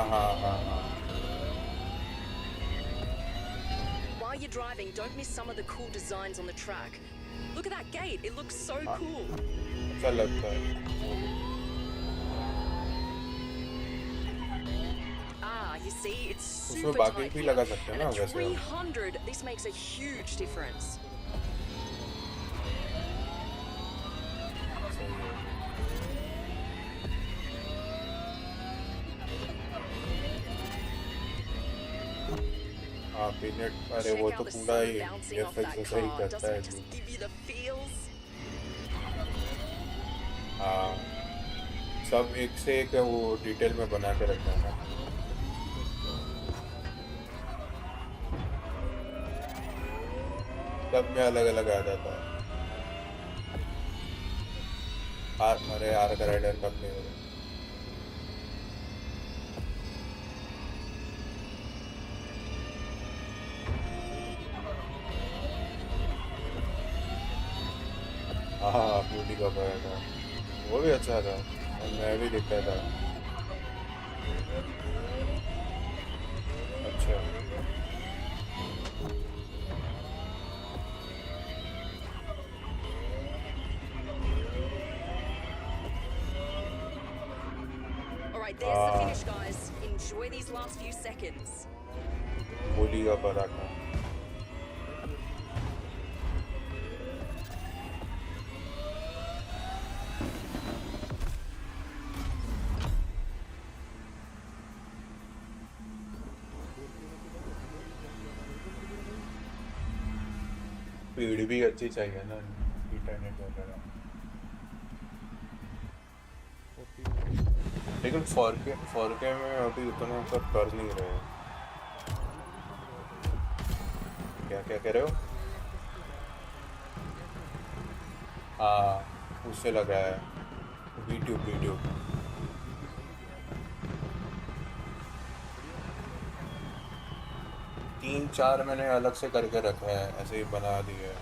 Speaker 8: While you're driving, don't miss some of the cool designs on the track. Look at that gate, it looks so cool.
Speaker 2: अच्छा लगता है।
Speaker 8: Ah, you see, it's
Speaker 2: उसमें
Speaker 8: super
Speaker 2: बाकी
Speaker 8: tight
Speaker 2: भी
Speaker 8: here.
Speaker 2: लगा सकते हैं
Speaker 8: And
Speaker 2: ना
Speaker 8: at
Speaker 2: वैसे हम।
Speaker 8: 300, this makes a huge difference.
Speaker 2: सही है। हाँ पीनेट अरे
Speaker 8: Check
Speaker 2: वो
Speaker 8: out
Speaker 2: तो
Speaker 8: the
Speaker 2: पूरा
Speaker 8: sun
Speaker 2: he
Speaker 8: bouncing off
Speaker 2: FX
Speaker 8: that
Speaker 2: ऐसा ही
Speaker 8: car.
Speaker 2: करता
Speaker 8: Doesn't
Speaker 2: है
Speaker 8: it just give you the feels?
Speaker 2: हाँ सब एक से एक वो डिटेल में बना के रखा है ना। सब में अलग अलग आ जाता है। अरे आर्क राइडर का फ्लेवर हाँ ब्यूटी का पराठा वो भी अच्छा था और मैं भी देखता था। अच्छा
Speaker 8: All right, there's the
Speaker 2: हाँ
Speaker 8: finish, guys. Enjoy these last few seconds.
Speaker 2: मूली का पराठा। स्पीड भी अच्छी चाहिए ना इंटरनेट वगैरह। लेकिन 4K में अभी उतना कर नहीं रहे हैं। क्या क्या कह रहे हो? हाँ उससे लगा है वीट्यूब। 3-4 मैंने अलग से करके रखा है ऐसे ही बना दिए है।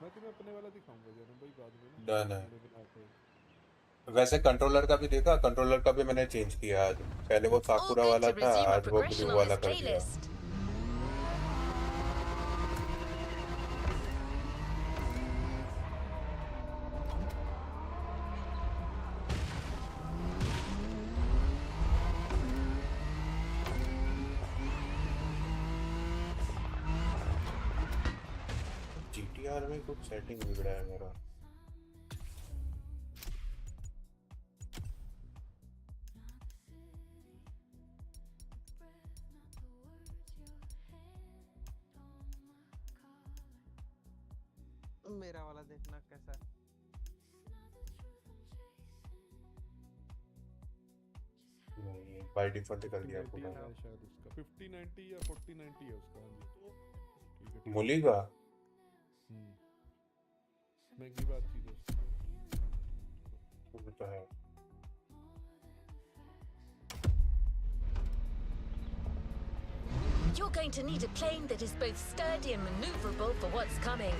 Speaker 5: मैं तुम्हें अपने वाला दिखाऊंगा जैनम भाई बाद में ना
Speaker 2: डन है।
Speaker 5: मैंने बना के।
Speaker 2: वैसे कंट्रोलर का भी देखा, कंट्रोलर का भी मैंने चेंज किया आज। पहले वो
Speaker 1: All
Speaker 2: साकुरा
Speaker 1: good
Speaker 2: वाला
Speaker 1: to
Speaker 2: था,
Speaker 1: resume our
Speaker 2: आज वो
Speaker 1: progression
Speaker 2: ब्लू
Speaker 1: on
Speaker 2: वाला
Speaker 1: this
Speaker 2: कर दिया।
Speaker 1: playlist.
Speaker 2: जीटीआर में कुछ सेटिंग बिगड़ा है मेरा।
Speaker 7: मेरा वाला देखना कैसा है।
Speaker 2: नहीं बाय डिफॉल्ट कर दिया
Speaker 5: 5090
Speaker 2: पूरा।
Speaker 5: है शायद उसका 5090 या 4090 है उसका। हाँ जी ठीक है।
Speaker 2: मूली का
Speaker 5: महंगी बात की दोस्त।
Speaker 2: वो तो है।
Speaker 1: You're going to need a plane that is both sturdy and maneuverable for what's coming.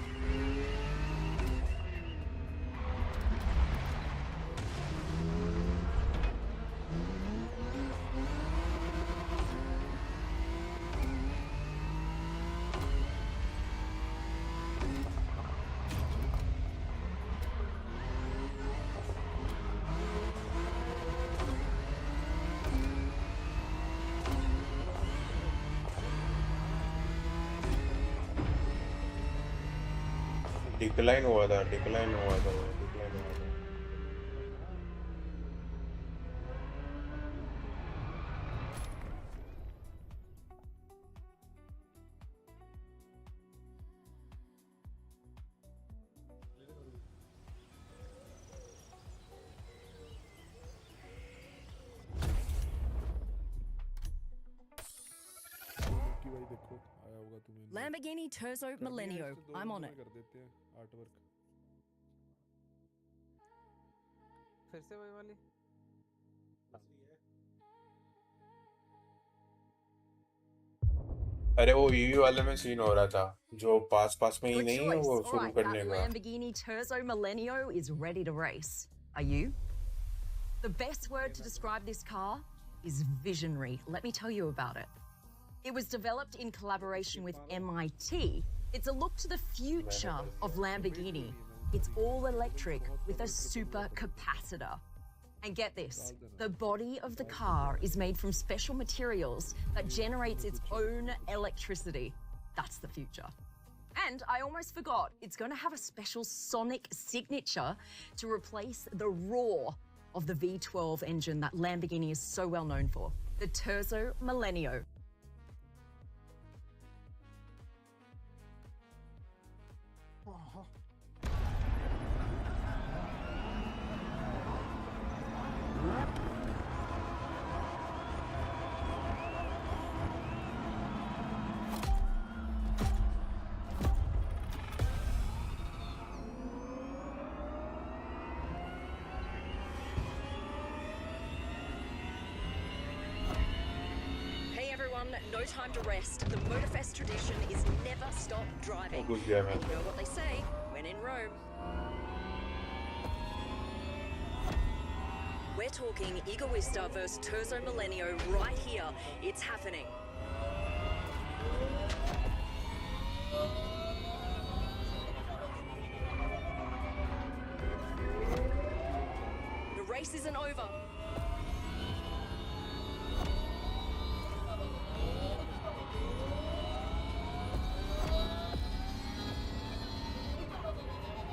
Speaker 2: Decline हुआ था।
Speaker 5: कि भाई देखो आया होगा तुम्हें।
Speaker 8: Lamborghini Terzo Millennium. I'm on it.
Speaker 5: कर देते हैं आर्ट वर्क।
Speaker 7: फिर से वही वाली।
Speaker 2: अरे वो ईवी वाले में सीन हो रहा था, जो पास में ही
Speaker 8: Good
Speaker 2: नहीं है
Speaker 8: choice.
Speaker 2: वो
Speaker 8: All
Speaker 2: शुरू
Speaker 8: right,
Speaker 2: करने
Speaker 8: that
Speaker 2: का।
Speaker 8: Lamborghini Terzo Millennium is ready to race. Are you? The best word to describe this car is visionary. Let me tell you about it. It was developed in collaboration with MIT. It's a look to the future of Lamborghini. It's all electric with a super capacitor. And get this, the body of the car is made from special materials that generates its own electricity. That's the future. And I almost forgot, it's going to have a special sonic signature to replace the roar of the V12 engine that Lamborghini is so well known for, the Terzo Millennium. on, no time to rest. The Motorfest tradition is never stop driving.
Speaker 2: घुस गया मैं.
Speaker 8: You know what they say, when in Rome. We're talking Egoista versus Terzo Millennio right here. It's happening. The race isn't over.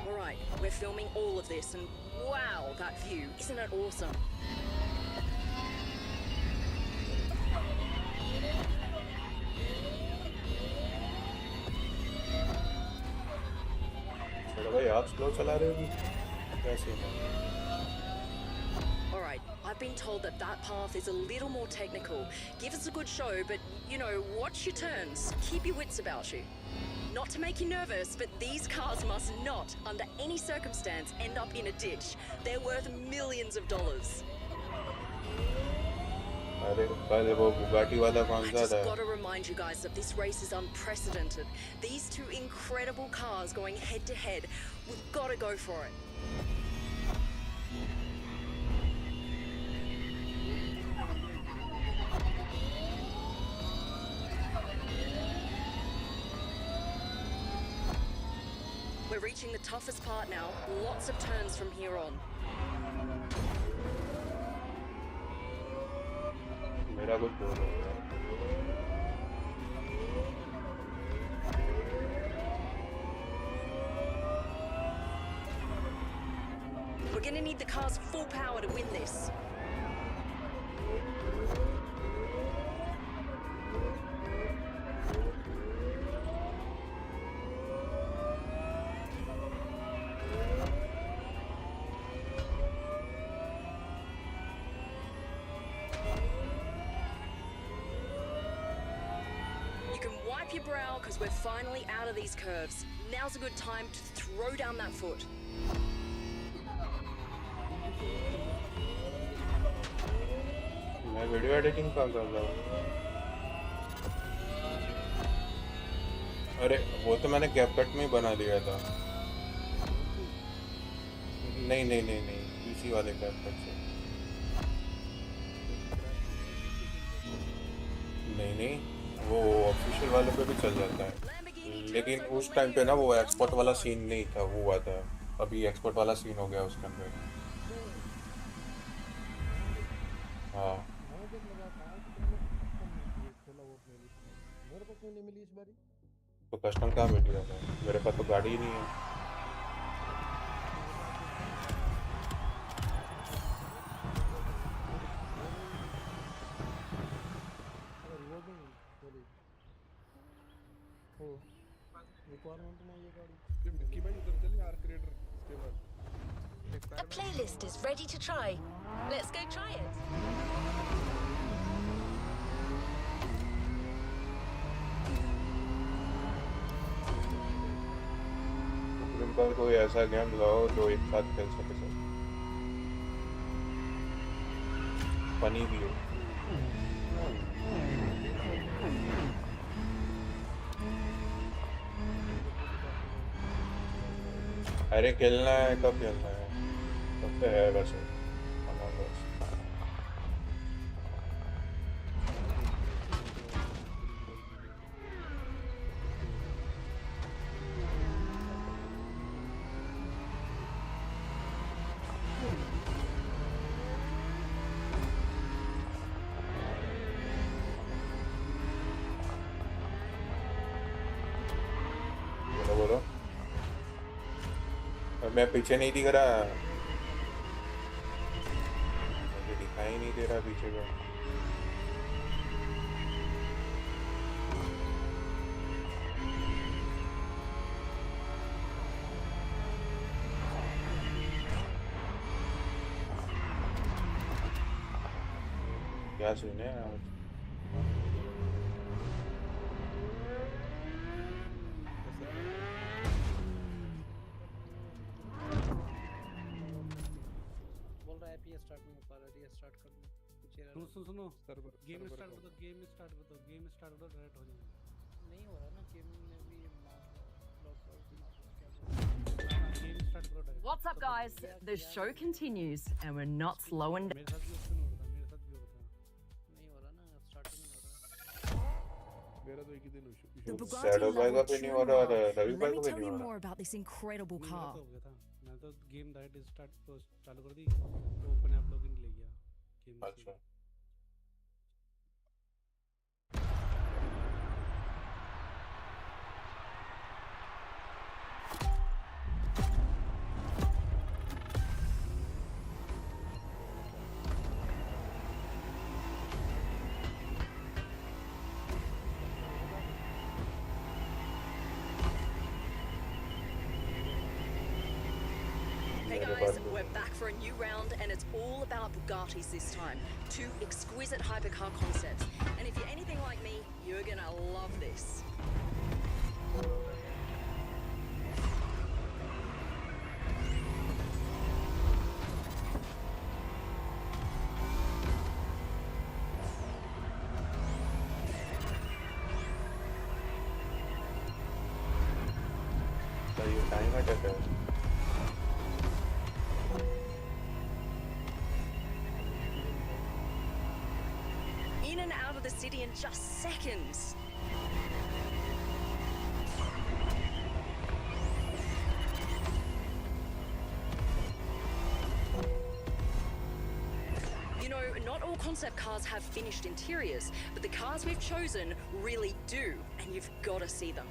Speaker 8: Alright, we're filming all of this and wow, that view. Isn't it awesome?
Speaker 2: चलो भाई आप slow चला रहे हो कैसे?
Speaker 8: Alright, I've been told that that path is a little more technical. Give us a good show, but, you know, watch your turns. Keep your wits about you. Not to make you nervous, but these cars must not, under any circumstance, end up in a ditch. They're worth millions of dollars.
Speaker 2: अरे पहले वो Bugatti वाला कौन
Speaker 8: I
Speaker 2: सा
Speaker 8: just
Speaker 2: था?
Speaker 8: gotta remind you guys that this race is unprecedented. These two incredible cars going head to head. We've gotta go for it. We're reaching the toughest part now. Lots of turns from here on.
Speaker 2: मेरा कुछ बोल रहा है.
Speaker 8: We're gonna need the car's full power to win this. You can wipe your brow because we're finally out of these curves. Now's a good time to throw down that foot.
Speaker 2: मैं video editing कहाँ कर रहा हूँ? अरे वो तो मैंने CapCut में ही बना लिया था. नहीं नहीं नहीं नहीं इसी वाले कैपकट से. नहीं नहीं वो ऑफिशियल वाले पे भी चल जाता है. लेकिन उस टाइम पे ना वो एक्सपोर्ट वाला सीन नहीं था, वो हुआ था. अभी एक्सपोर्ट वाला सीन हो गया उसके अंदर. हाँ
Speaker 5: मुझे लगा था कि तुमने खोला वो प्लेलिस्ट में, मेरे को क्यों नहीं मिली इस बारी?
Speaker 2: तो कस्टम कहाँ मिल रहा था? मेरे पास तो गाड़ी ही नहीं है.
Speaker 5: रिक्वायरमेंट में ये गाड़ी मिक्की भाई उधर चलिए आर क्रिएटर इसके बाद.
Speaker 1: A playlist is ready to try. Let's go try it.
Speaker 2: तुम पर कोई ऐसा गेम लाओ जो एक साथ खेल सके सब. फनी भी हो. अरे खेलना है कब खेलना है? कब पे है वैसे? बोलो मैं पीछे नहीं दिख रहा. मुझे दिखाई नहीं दे रहा पीछे का. क्या सीन है आज?
Speaker 6: बोल रहा है पी स्टार्ट नहीं हो पा रहा, रीस्टार्ट कर लो कुछ
Speaker 5: सुनो सुनो सुनो गेम स्टार्ट कर दो डायरेक्ट हो जाएगा
Speaker 6: नहीं हो रहा ना गेमिंग में भी
Speaker 5: गेम स्टार्ट करो direct
Speaker 8: What's up, guys? The show continues, and we're not slowing down.
Speaker 5: मेरे साथ भी ऑप्शन हो रहा था मेरे साथ भी हो रहा था
Speaker 6: नहीं हो रहा ना स्टार्ट नहीं हो रहा
Speaker 5: मेरा तो एक ही दिन issue
Speaker 9: The Bugatti
Speaker 2: Shadow Bike
Speaker 9: level
Speaker 2: का भी नहीं हो
Speaker 9: tune
Speaker 2: रहा
Speaker 9: up.
Speaker 2: है, Ravi
Speaker 9: Let
Speaker 2: Bike
Speaker 9: me
Speaker 2: का भी
Speaker 9: tell
Speaker 2: नहीं
Speaker 9: you
Speaker 2: हो रहा।
Speaker 9: more about this incredible
Speaker 5: मेरा
Speaker 9: car.
Speaker 5: तो हो गया था मैं तो गेम डायरेक्ट स्टार्ट चालू कर दी तो अपने आप लॉगिन ले गया गेम से
Speaker 2: अच्छा
Speaker 10: Hey
Speaker 2: मेरे
Speaker 10: guys,
Speaker 2: pass
Speaker 10: we're back for a new round and it's all about Bugattis this time. Two exquisite hypercar concepts. And if you're anything like me, you're gonna love this.
Speaker 2: तो ये time attack है
Speaker 10: In and out of the city in just seconds. You know, not all concept cars have finished interiors, but the cars we've chosen really do, and you've got to see them.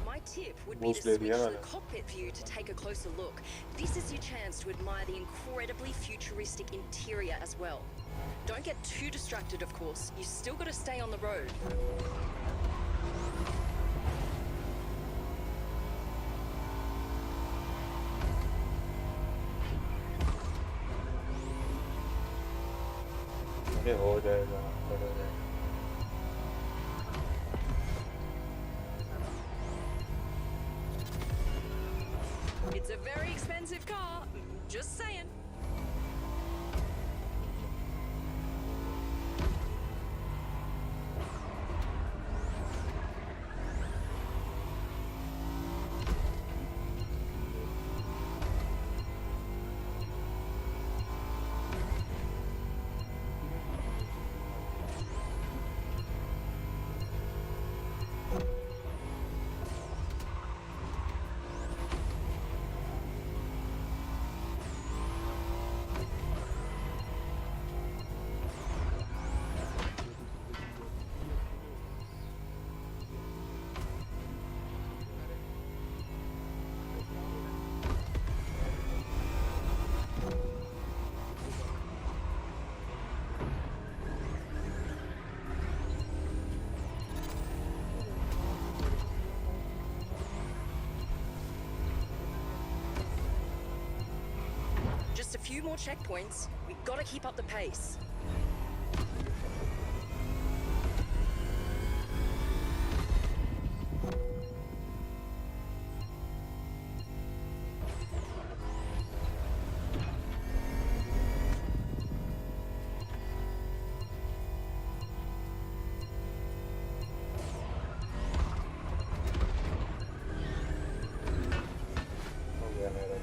Speaker 10: My tip would be to
Speaker 2: Boost ले
Speaker 10: switch
Speaker 2: दिया
Speaker 10: to
Speaker 2: मैंने।
Speaker 10: the cockpit view to take a closer look. This is your chance to admire the incredibly futuristic interior as well. Don't get too distracted, of course. You still got to stay on the road.
Speaker 2: अरे हो जाएगा बड़े जाएगा
Speaker 10: It's a very expensive car. Just saying. Just a few more checkpoints. We've got to keep up the pace.
Speaker 2: हो गया मेरा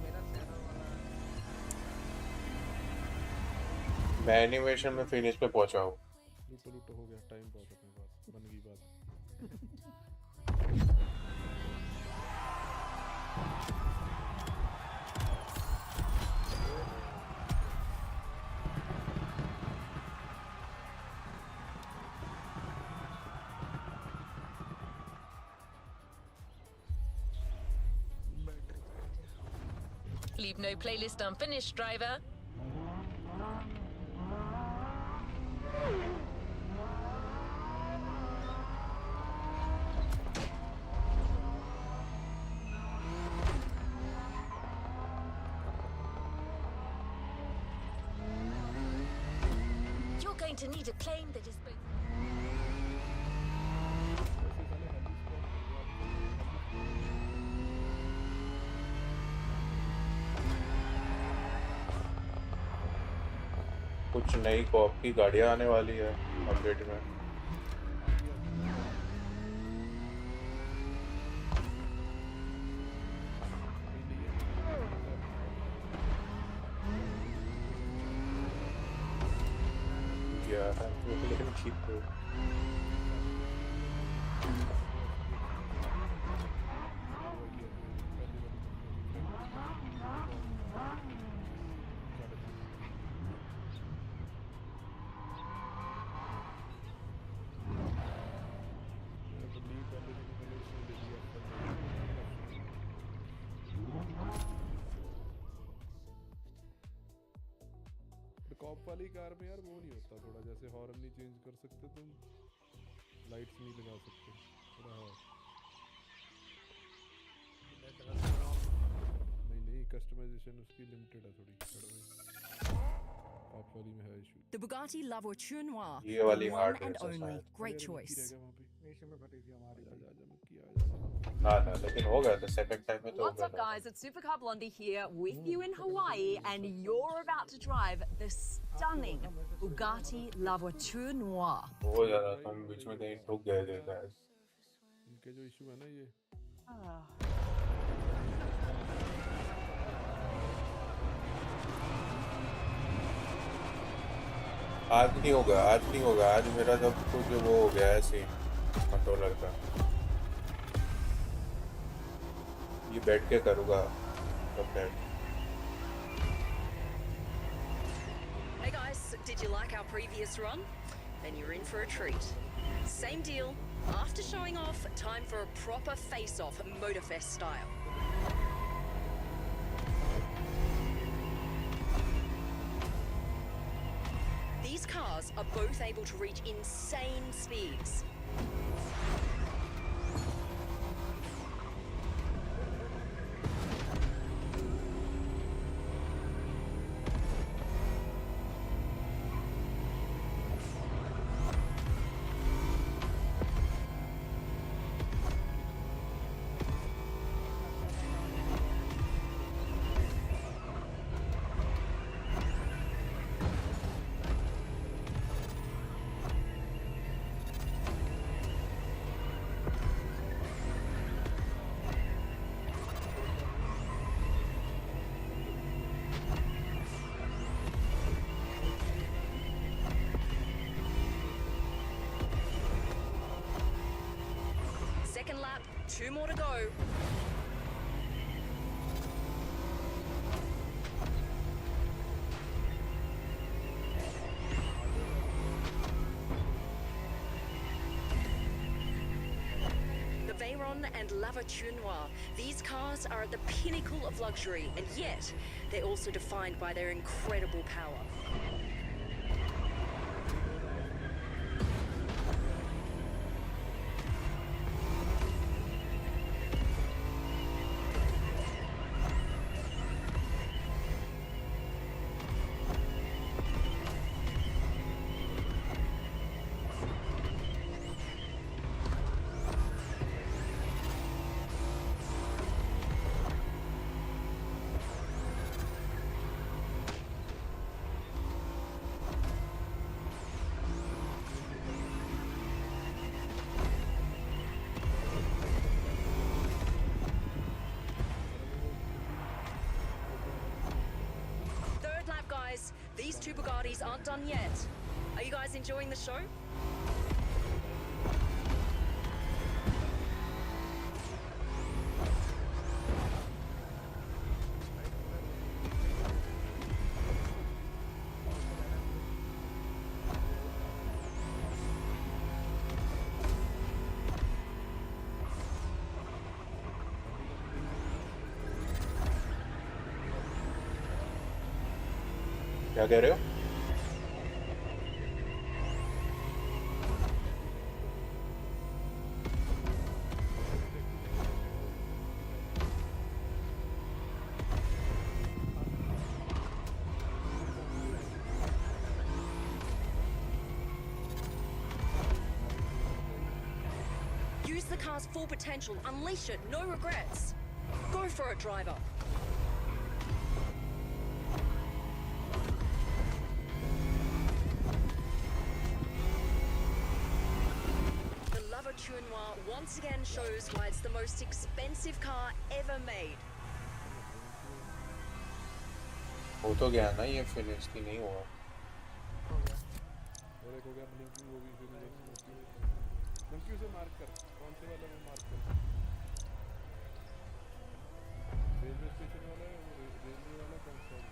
Speaker 7: मेरा shadow वाला
Speaker 2: मैं एनिमेशन में फिनिश पे पहुंचा हूँ
Speaker 5: लूटो लूटो हो गया टाइम बहुत अपने पास बन गई बात
Speaker 1: Leave no playlist unfinished, driver. You're going to need a plane that is both...
Speaker 5: ऐसे साले हेली स्पॉट
Speaker 2: कुछ नई कॉप की गाड़ियाँ आने वाली है अपडेट में। क्या है लेकिन ठीक है।
Speaker 5: कॉप वाली कार में यार वो नहीं होता, थोड़ा जैसे हॉर्न नहीं चेंज कर सकते तुम, लाइट्स नहीं लगा सकते थोड़ा है। नहीं कस्टमाइजेशन उसकी लिमिटेड है थोड़ी, कॉप वाली में है issue.
Speaker 10: The Bugatti La Voiture Noire,
Speaker 2: ये
Speaker 10: the
Speaker 2: वाली
Speaker 10: one
Speaker 2: हार्ड
Speaker 10: and
Speaker 2: है
Speaker 10: only. Great
Speaker 5: रह
Speaker 10: choice.
Speaker 5: गया वहाँ पे।
Speaker 6: नीचे में फटी थी हमारी
Speaker 5: जा
Speaker 6: भाई।
Speaker 5: जा जा मत किया जा।
Speaker 2: ना लेकिन हो गया था सेकंड टाइम में तो हो
Speaker 8: What's
Speaker 2: गया
Speaker 8: up,
Speaker 2: था।
Speaker 8: guys? It's Supercar Blondie here with you in Hawaii, and you're about to drive the stunning Bugatti La Voiture Noire.
Speaker 2: हो जाता था, हम बीच में कहीं ठुक गए थे guys।
Speaker 5: इनके जो इशू है ना ये
Speaker 2: आज नहीं होगा, आज नहीं होगा, आज मेरा सब कुछ वो हो गया है सीन कंट्रोलर का। ये बैठ के करूँगा update.
Speaker 10: Hey guys, did you like our previous run? Then you're in for a treat. Same deal. After showing off, time for a proper face-off, Motorfest style. These cars are both able to reach insane speeds. Second lap, 2 more to go. The Veyron and La Voiture Noire, these cars are at the pinnacle of luxury, and yet they're also defined by their incredible power. Third lap, guys. These two Bugattis aren't done yet. Are you guys enjoying the show?
Speaker 2: क्या कह रहे हो?
Speaker 10: Use the car's full potential. Unleash it. No regrets. Go for it, driver. Tournois once again shows why it's the most expensive car ever made.
Speaker 2: हो तो गया ना ये finish की नहीं हुआ
Speaker 7: हो गया।
Speaker 5: और एक हो गया ब्लिंकिंग, वो भी फिर मंकी से मार्क कर, कौन से वाला में मार्क कर, रेलवे स्टेशन वाला है वो, रेलवे वाला कौन सा है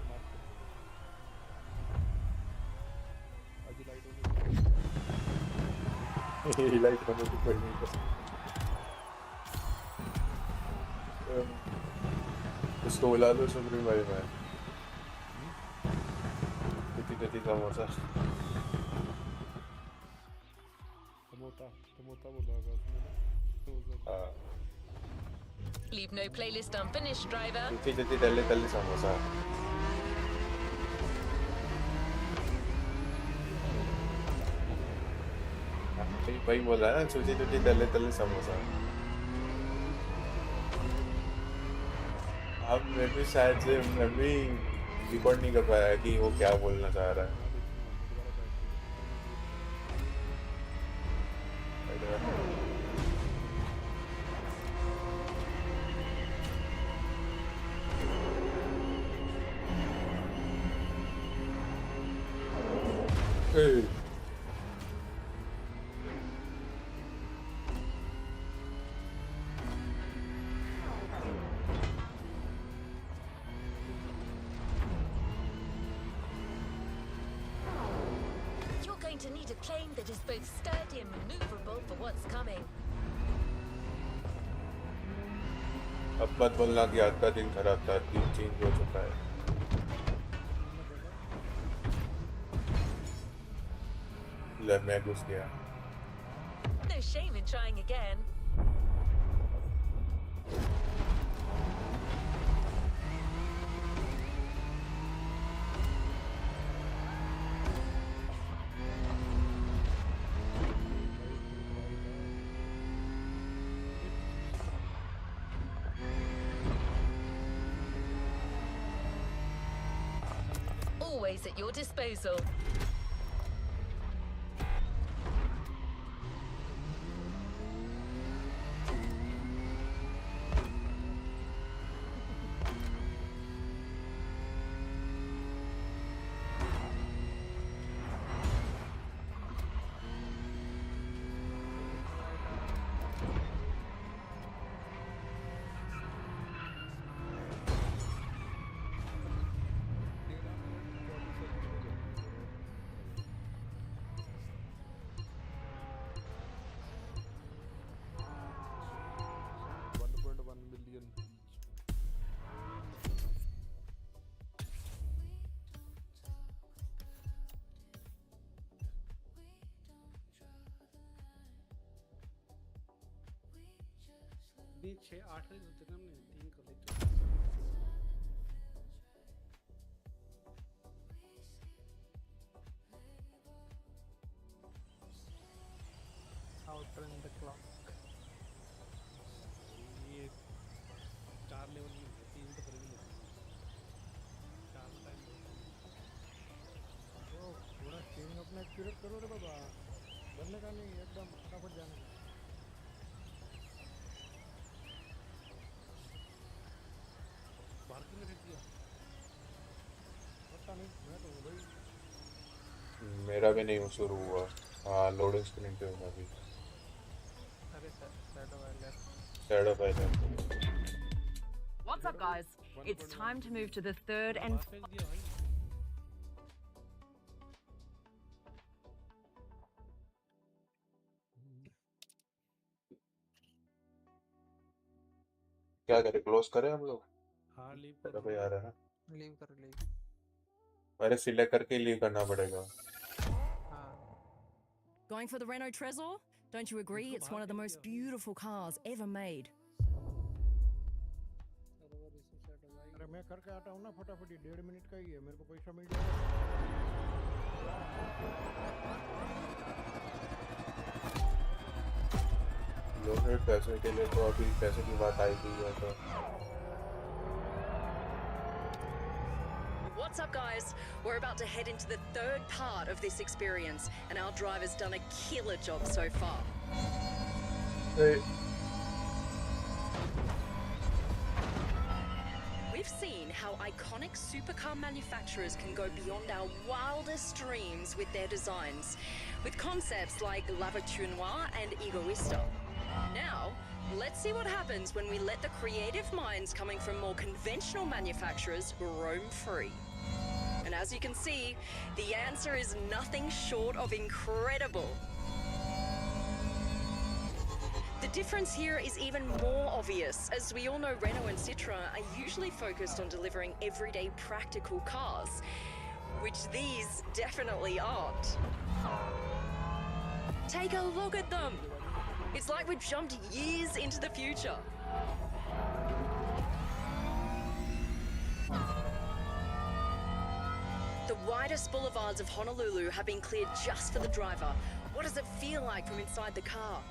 Speaker 5: मार्क कर। आज लाइट हो गई,
Speaker 2: लाइट होने की कोई नहीं उसको बुला लो सुप्रीम भाई मैं कितनी समोसा
Speaker 5: समोसा बोला होगा उसने ना,
Speaker 2: हाँ
Speaker 1: Leave no playlist unfinished, driver.
Speaker 2: कितनी तल्ले समोसा भाई बोला ना छोटी तल्ले समोसा अब मैं भी शायद से मैं भी रिकॉर्ड नहीं कर पाया कि वो क्या बोलना चाह रहा है Hey.
Speaker 1: You're going to need a plane that is both sturdy and maneuverable for what's coming.
Speaker 2: अब मत बोलना कि आज का दिन खराब था, दिन चेंज हो चुका है। ले मैं घुस गया।
Speaker 1: No shame in trying again. Always at your disposal.
Speaker 6: नहीं 6-8 ही होते ना, हमने 3 कर लेते।
Speaker 7: Outer in the clock.
Speaker 5: ये 4 लेवल में 3 तो करेंगे, 4 टाइम
Speaker 6: तो पूरा स्टीयरिंग अपना एक्यूरेट करो रे बाबा, बनने का नहीं, एकदम फटाफट जाना है।
Speaker 5: पार्किंग में रख दिया,
Speaker 6: पता नहीं, मैं तो भाई
Speaker 2: मेरा भी नहीं शुरू हुआ। हाँ लोडिंग स्क्रीन पे हूँ अभी।
Speaker 7: अरे सर शैडो वाला
Speaker 2: शैडो पहले।
Speaker 8: What's up, guys? It's time to move to the third and
Speaker 5: फेंक दिया भाई।
Speaker 2: क्या करें, क्लोज करें हम लोग?
Speaker 5: हाँ लीव
Speaker 2: शैडो पे आ रहा है ना,
Speaker 7: लीव कर लीव।
Speaker 2: पहले सिलेक्ट करके लीव करना पड़ेगा।
Speaker 7: हाँ
Speaker 10: Going for the Renault Trezor? Don't you agree it's one of the most beautiful cars ever made?
Speaker 6: अरे मैं करके आता हूँ ना फटाफट, 1.5 मिनट का ही है, मेरे को पैसा मिल जाएगा।
Speaker 2: लोग पैसे के लिए तो अभी पैसे की बात आई गई है तो
Speaker 10: What's up, guys? guys, we're about to head into the third part of this experience, and our driver's done a killer job so far.
Speaker 2: Hey.
Speaker 10: We've seen how iconic supercar manufacturers can go beyond our wildest dreams with their designs, with concepts like La Voiture Noire and Egoista. Now, let's see what happens when we let the creative minds coming from more conventional manufacturers roam free. And as you can see, the answer is nothing short of incredible. The difference here is even more obvious, as we all know Renault and Citroën are usually focused on delivering everyday practical cars, which these definitely aren't. Take a look at them! It's like we've jumped years into the future. The widest boulevards of Honolulu have been cleared just for the driver. What does it feel like from inside the car?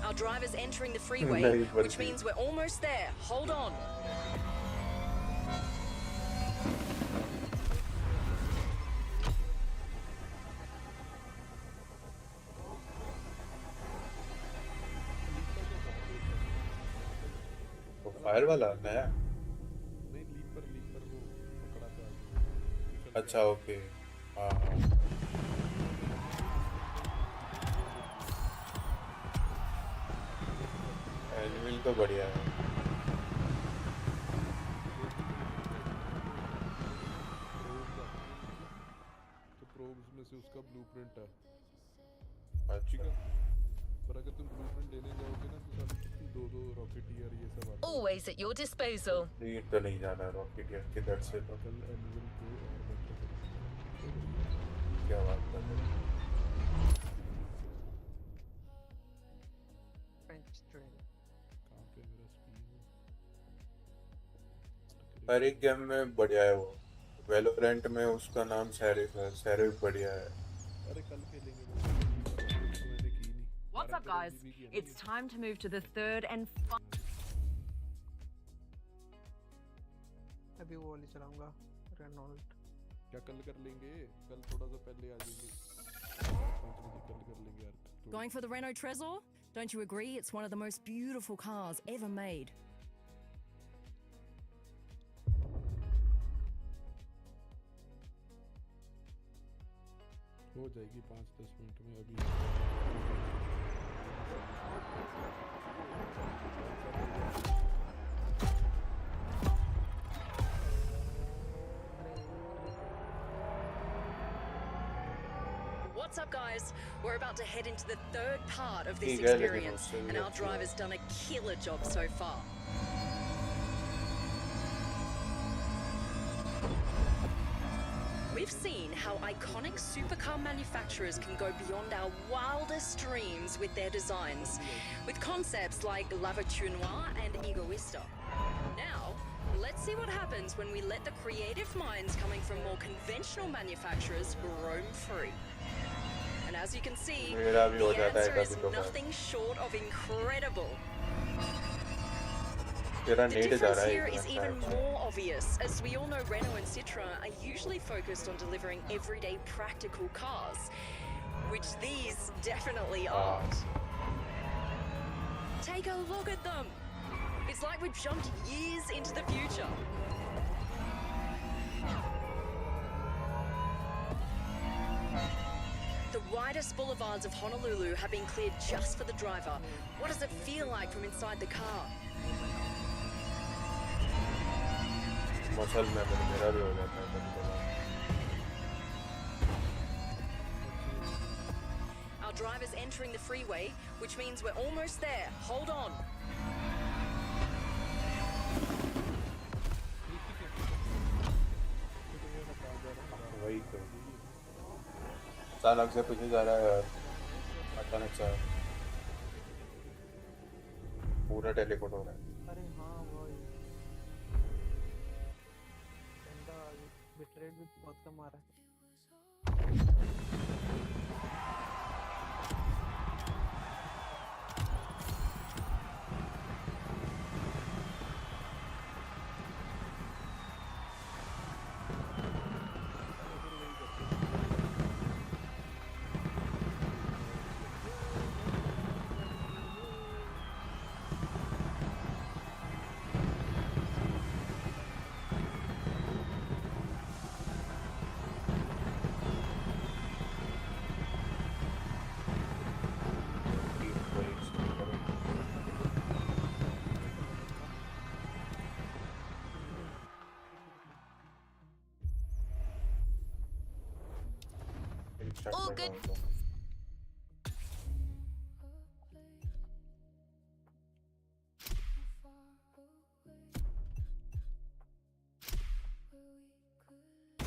Speaker 10: Our driver's entering the freeway, which means we're almost there. Hold on.
Speaker 2: Fire वाला नया
Speaker 5: नहीं leaper वो पकड़ा था
Speaker 2: अच्छा okay हाँ animal तो बढ़िया है
Speaker 5: तो प्रोब्स में से उसका ब्लूप्रिंट है
Speaker 2: अच्छा
Speaker 5: पर अगर तुम ब्लूप्रिंट लेने जाओगे ना तो सारे दो रॉकेटियर ये सब आते
Speaker 1: Always at your disposal.
Speaker 2: ये तो नहीं जाना रॉकेट किधर से तो
Speaker 5: कल एनिमल को और बेटर
Speaker 2: क्या बात कर रहे हैं
Speaker 7: French train.
Speaker 5: कहाँ पे मेरा स्क्रीन
Speaker 2: हर एक गेम में बढ़िया है वो वेलोरेंट में उसका नाम सैरिफ है सैरिफ बढ़िया है
Speaker 5: अरे कल खेलेंगे मैंने की नहीं
Speaker 8: What's up, guys? It's time to move to the third and
Speaker 7: अभी वो वाली चलाऊंगा रेनॉल्ट.
Speaker 5: क्या कल कर लेंगे कल थोड़ा सा पहले आ जाएंगे 5 बजे कल कर लेंगे यार
Speaker 10: Going for the Renault Trezor? Don't you agree it's one of the most beautiful cars ever made?
Speaker 5: हो जाएगी 5-10 मिनट में अभी
Speaker 10: What's up, guys? We're about to head into the third part of this
Speaker 2: ठीक है, लेकिन
Speaker 10: experience,
Speaker 2: उससे भी
Speaker 10: and our
Speaker 2: अच्छा
Speaker 10: driver's done a killer job so far. We've seen how iconic supercar manufacturers can go beyond our wildest dreams with their designs, with concepts like La Voiture Noire and Egoista. Now, let's see what happens when we let the creative minds coming from more conventional manufacturers roam free. And as you can see,
Speaker 2: मेरा भी हो
Speaker 10: the
Speaker 2: जाता है
Speaker 10: answer is
Speaker 2: कभी कभार
Speaker 10: nothing short of incredible.
Speaker 2: तेरा
Speaker 10: The
Speaker 2: net जा
Speaker 10: difference
Speaker 2: रहा है
Speaker 10: here
Speaker 2: इतना
Speaker 10: is even
Speaker 2: अच्छा
Speaker 10: more obvious, as we all know Renault and Citroën are usually focused on delivering everyday practical cars, which these definitely aren't. Take a look at them! It's like we've jumped years into the future. The widest boulevards of Honolulu have been cleared just for the driver. What does it feel like from inside the car?
Speaker 2: Muscle में मेरा भी हो जाता है कभी कभार
Speaker 10: Our driver's entering the freeway, which means we're almost there. Hold on.
Speaker 2: वही तो अचानक से पीछे जा रहा है यार अचानक से पूरा टेलीपोर्ट हो रहा है
Speaker 7: अरे हाँ वही बंदा बिट रेट भी बहुत कम आ रहा है.
Speaker 1: All good.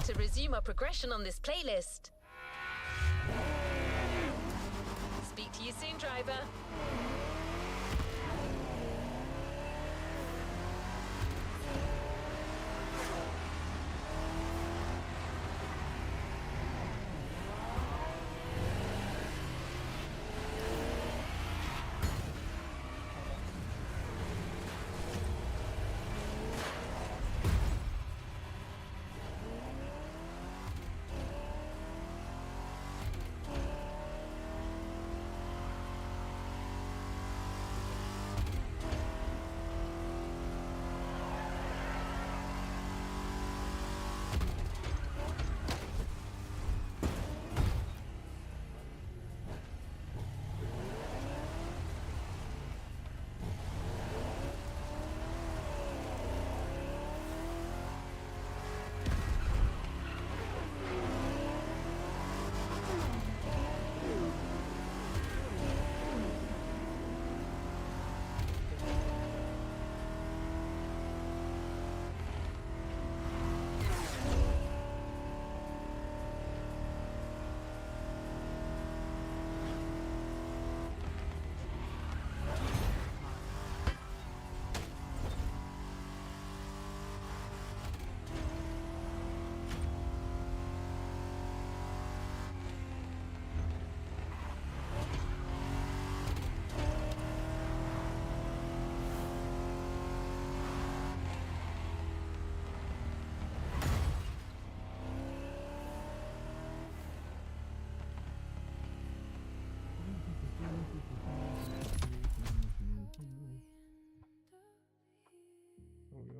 Speaker 1: To resume our progression on this playlist. Speak to you soon, driver.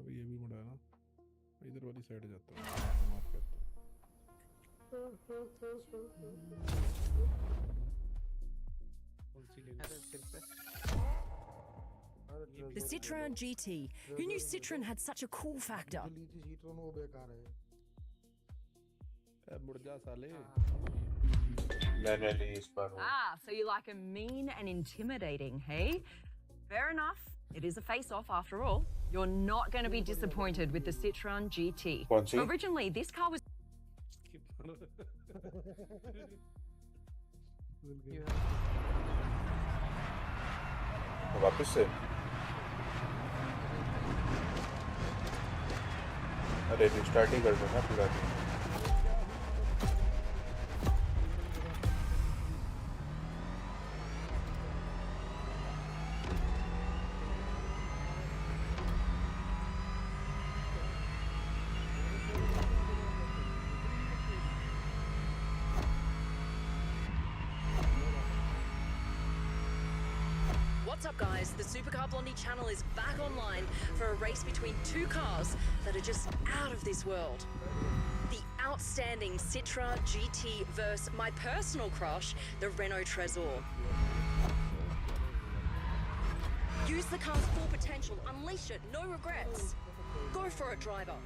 Speaker 5: अभी ये भी मुड़ा है ना, इधर वाली साइड जाता हूँ, माफ करता हूँ।
Speaker 10: The Citroën GT. Who knew Citroën had such a cool factor?
Speaker 5: मुड़ जा साले।
Speaker 2: मैंने ली इस बार वो।
Speaker 8: Ah, so you like a mean and intimidating, hey? Fair enough. It is a face-off after all. You're not going to be disappointed with the Citroën GT.
Speaker 2: कौन सी?
Speaker 8: Originally, this car was...
Speaker 2: वापस से? अरे restart ही कर दो ना पूरा दिन।
Speaker 10: What's up, guys? The Supercar Blondie channel is back online for a race between two cars that are just out of this world. The outstanding Citroën GT versus my personal crush, the Renault Trésor. Use the car's full potential, unleash it, no regrets. Go for it, driver.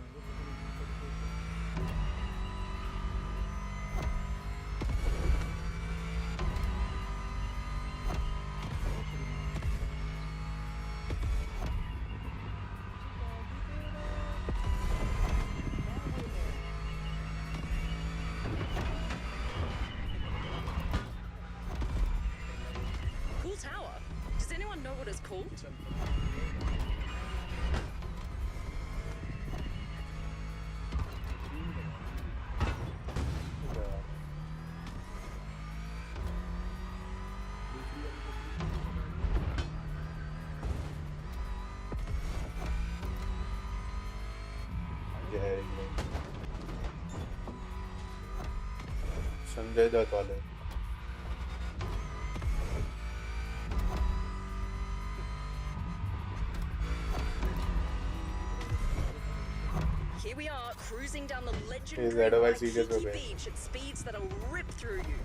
Speaker 10: Tower. Does anyone know what it's called?
Speaker 2: Sanjay Dutt वाले।
Speaker 10: Here we are, cruising down the
Speaker 2: Is
Speaker 10: legendary
Speaker 2: that a Waikiki
Speaker 10: Waikiki
Speaker 2: Bay?
Speaker 10: beach at speeds that'll rip through you.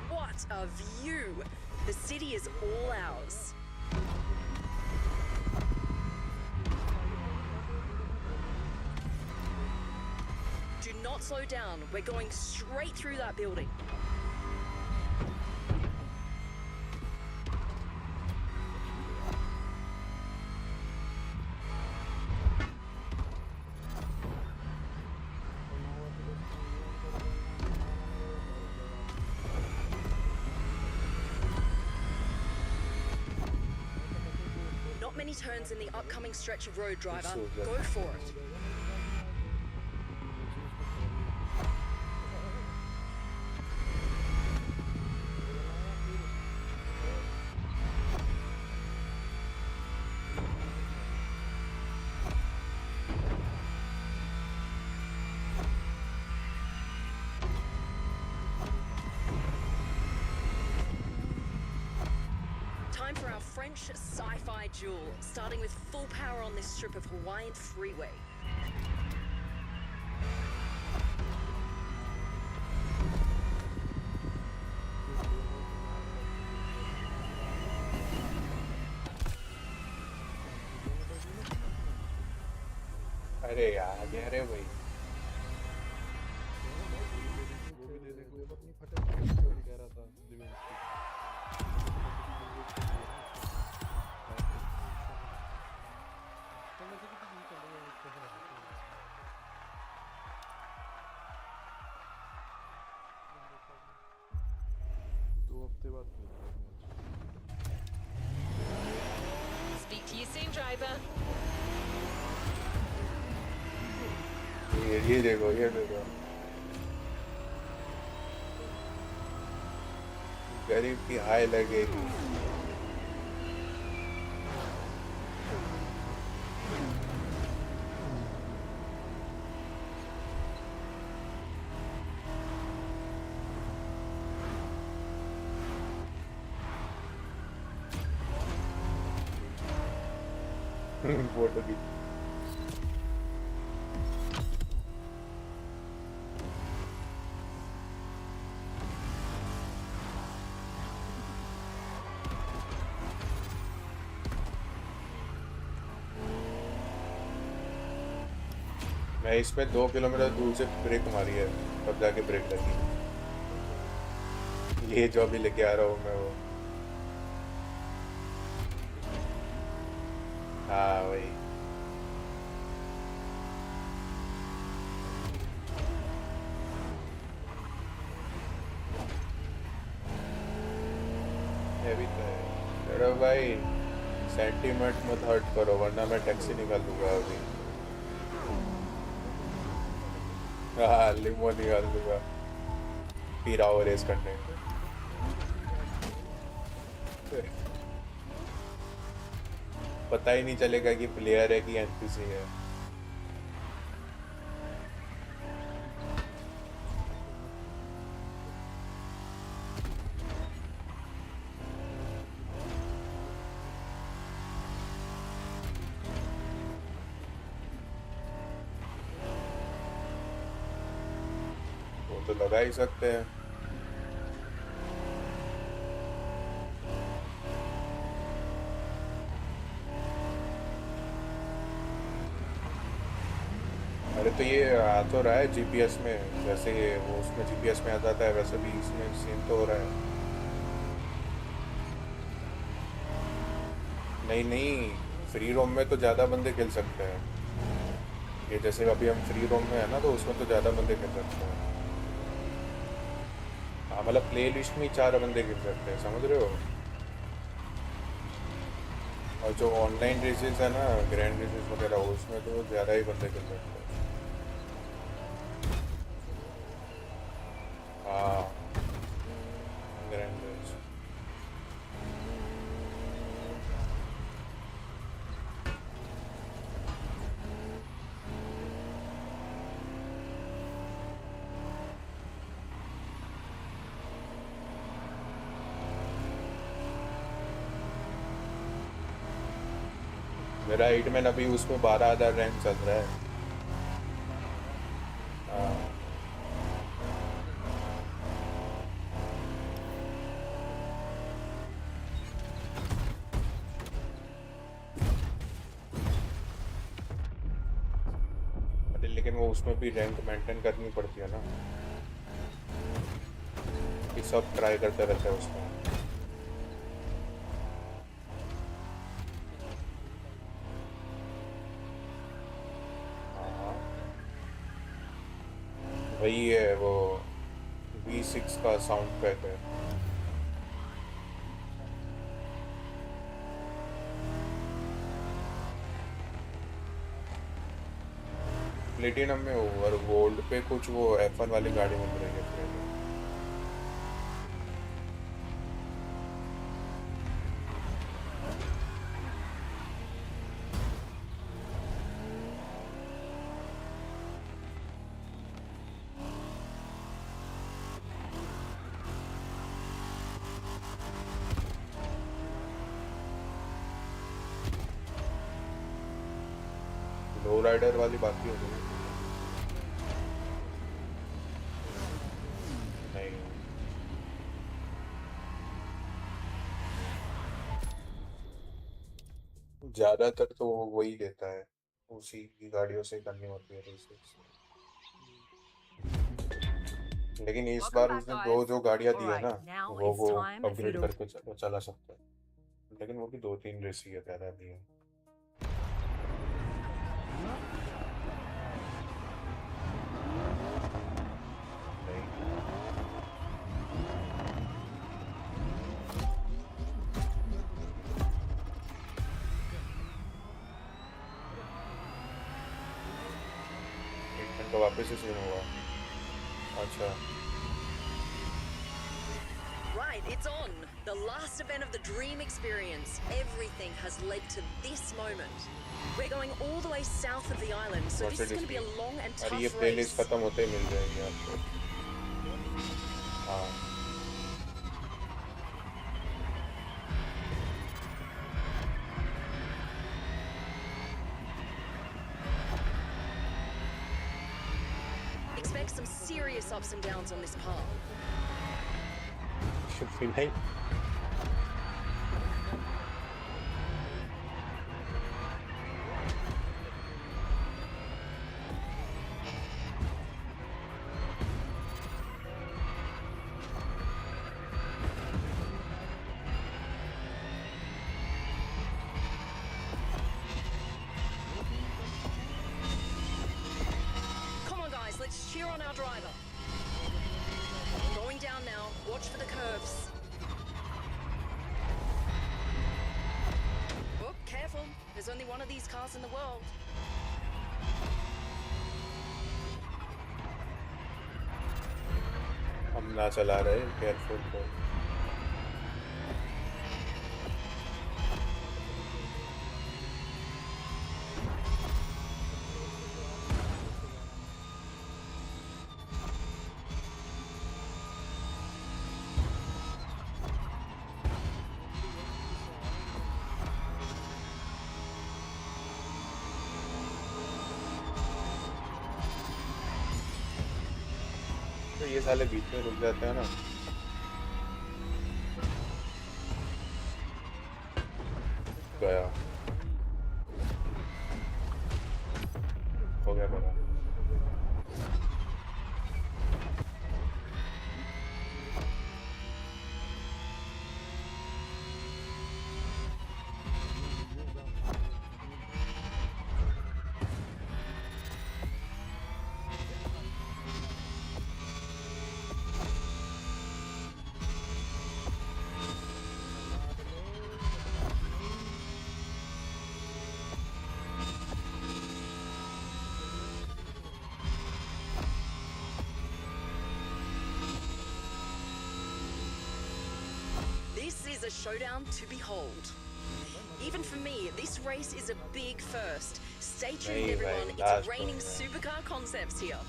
Speaker 10: What a view! The city is all ours. slow down. We're going straight through that building. Not many turns in the upcoming stretch of road, driver. Go for it. Time for our French sci-fi duel, starting with full power on this strip of Hawaiian freeway.
Speaker 2: अरे यार गहरे भाई
Speaker 5: वो भी देने को अपनी फटे कह रहा था दिवेंस की दो हफ्ते बाद खेलते हैं match
Speaker 1: Speak to you soon, driver.
Speaker 2: ये देखो ये देखो गरीब की हाय लगेगी फोटो की मैं इसमें 2 किलोमीटर दूर से ब्रेक मारी है तब जाके ब्रेक लगी ये जो अभी लेके आ रहा हूँ मैं वो हाँ वही ये भी तो है चलो भाई सेंटीमेंट मत हर्ट करो वरना मैं टैक्सी निकाल दूंगा अभी हाँ लिमो निकाल दूंगा फिर आओ रेस करने पता ही नहीं चलेगा कि प्लेयर है कि एनपीसी है वो तो लगा ही सकते हैं अरे तो ये आ तो रहा है जीपीएस में जैसे ये वो उसमें जीपीएस में आ जाता है वैसे भी इसमें सेम तो हो रहा है नहीं नहीं फ्री रोम में तो ज़्यादा बंदे खेल सकते हैं ये जैसे अभी हम फ्री रोम में है ना तो उसमें तो ज़्यादा बंदे खेल सकते हैं हाँ मतलब प्ले लिस्ट में ही 4 बंदे खेल सकते हैं समझ रहे हो और जो ऑनलाइन रेसेस है ना ग्रैंड रेसेस वगैरह उसमें तो ज़्यादा ही बंदे खेल सकते हैं हाँ ग्रैंड रेस मेरा 8 में अभी उसमें 12,000 रैंक चल रहा है हाँ लेकिन वो उसमें भी रैंक मेंटेन करनी पड़ती है ना, कि सब ट्राई करते रहते हैं उसमें। हाँ, वही है वो V6 का साउंड ट्रैक है। प्लेटिनम में हो और गोल्ड पे कुछ वो F1 वाली गाड़ी मिल रही है फिर। लो राइडर वाली बाकी हो गई। नहीं, ज्यादातर तो वो वही देता है, उसी की गाड़ियों से करनी होती है रेसेस। लेकिन इस
Speaker 8: Welcome
Speaker 2: बार
Speaker 8: back,
Speaker 2: उसने
Speaker 8: guys.
Speaker 2: जो गाड़ियां दी
Speaker 8: All
Speaker 2: है
Speaker 8: right,
Speaker 2: ना,
Speaker 8: now
Speaker 2: वो
Speaker 8: it's time for you
Speaker 2: upgrade
Speaker 8: to.
Speaker 2: करके चला सकता है, लेकिन वो भी 2-3 रेस ही है, ज्यादा नहीं है। नहीं, एक घंटा वापस से शुरू हुआ। अच्छा,
Speaker 10: Right, it's on. The last event of the Dream Experience. Everything has led to this moment. We're going all the way south of the island, so this is going to be a long and
Speaker 2: अरे
Speaker 10: tough
Speaker 2: ये
Speaker 10: race.
Speaker 2: Playlist खत्म होते ही मिल जाएगी आपको। हाँ,
Speaker 10: Expect some serious ups and downs on this path.
Speaker 2: should feel like
Speaker 10: Come on, guys, let's cheer on our driver. Going down now. Watch for the curves. Oh, careful. There's only one of these cars in the world.
Speaker 2: हम ना चला रहे, careful को। तो ये साले बीच में रुक जाते हैं ना। गया, हो गया मेरा।
Speaker 10: This is a showdown to behold. Even for me, this race is a big first. Stay tuned,
Speaker 2: नहीं
Speaker 10: everyone.
Speaker 2: भाई,
Speaker 10: It's
Speaker 2: last
Speaker 10: raining
Speaker 2: one है।
Speaker 10: supercar concepts here.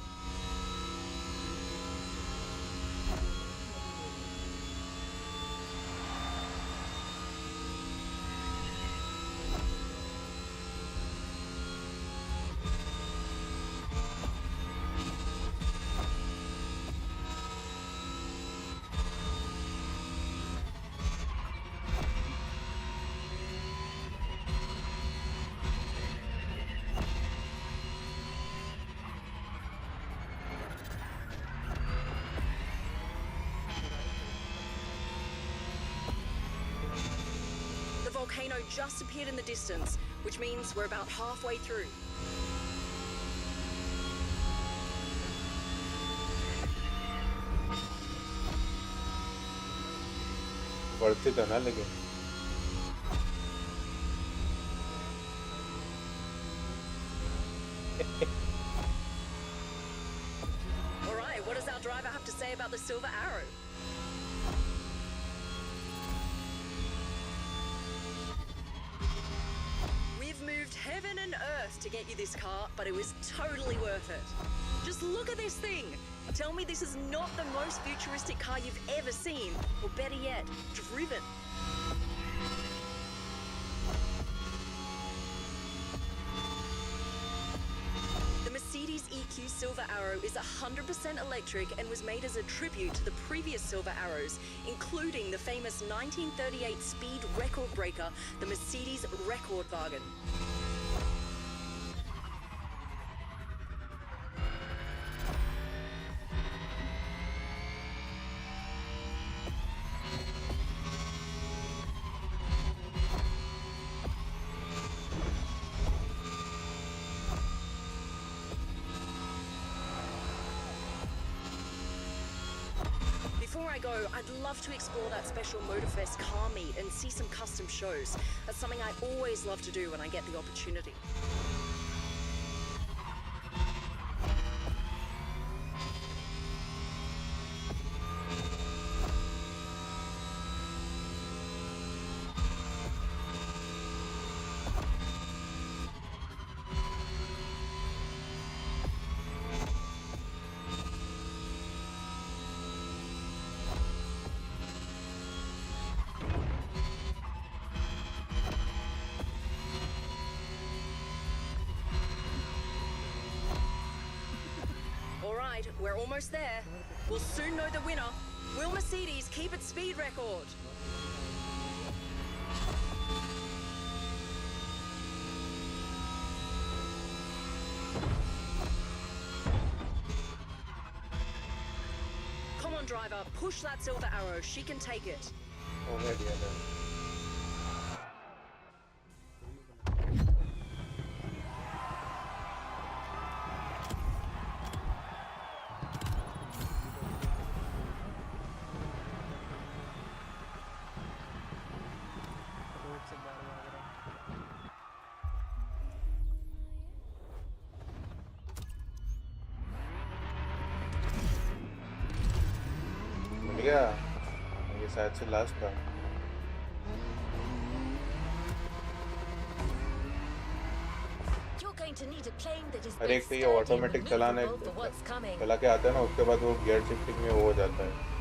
Speaker 10: volcano just appeared in the distance, which means we're about halfway through.
Speaker 2: बढ़ती तो ना लेकिन
Speaker 10: All right, what does our driver have to say about the Silver Arrow? We've moved heaven and earth to get you this car, but it was totally worth it. Just look at this thing. Tell me this is not the most futuristic car you've ever seen, or better yet, driven. The Mercedes EQ Silver Arrow is 100% electric and was made as a tribute to the previous Silver Arrows, including the famous 1938 speed record breaker, the Mercedes Rekordwagen. Before I go, I'd love to explore that special Motorfest car meet and see some custom shows. That's something I always love to do when I get the opportunity. Alright, we're almost there. We'll soon know the winner. Will Mercedes keep its speed record? Come on, driver, push that Silver Arrow. She can take it.
Speaker 2: already
Speaker 7: road से बाहर भाग रहा
Speaker 2: मिल गया ये शायद से last था
Speaker 1: You're going to need a plane that is
Speaker 2: हर एक
Speaker 1: both
Speaker 2: पे ये
Speaker 1: sturdy and
Speaker 2: ऑटोमेटिक चलाने
Speaker 1: maneuverable for what's coming.
Speaker 2: चला के आता है ना उसके बाद वो गियर शिफ्टिंग में वो हो जाता है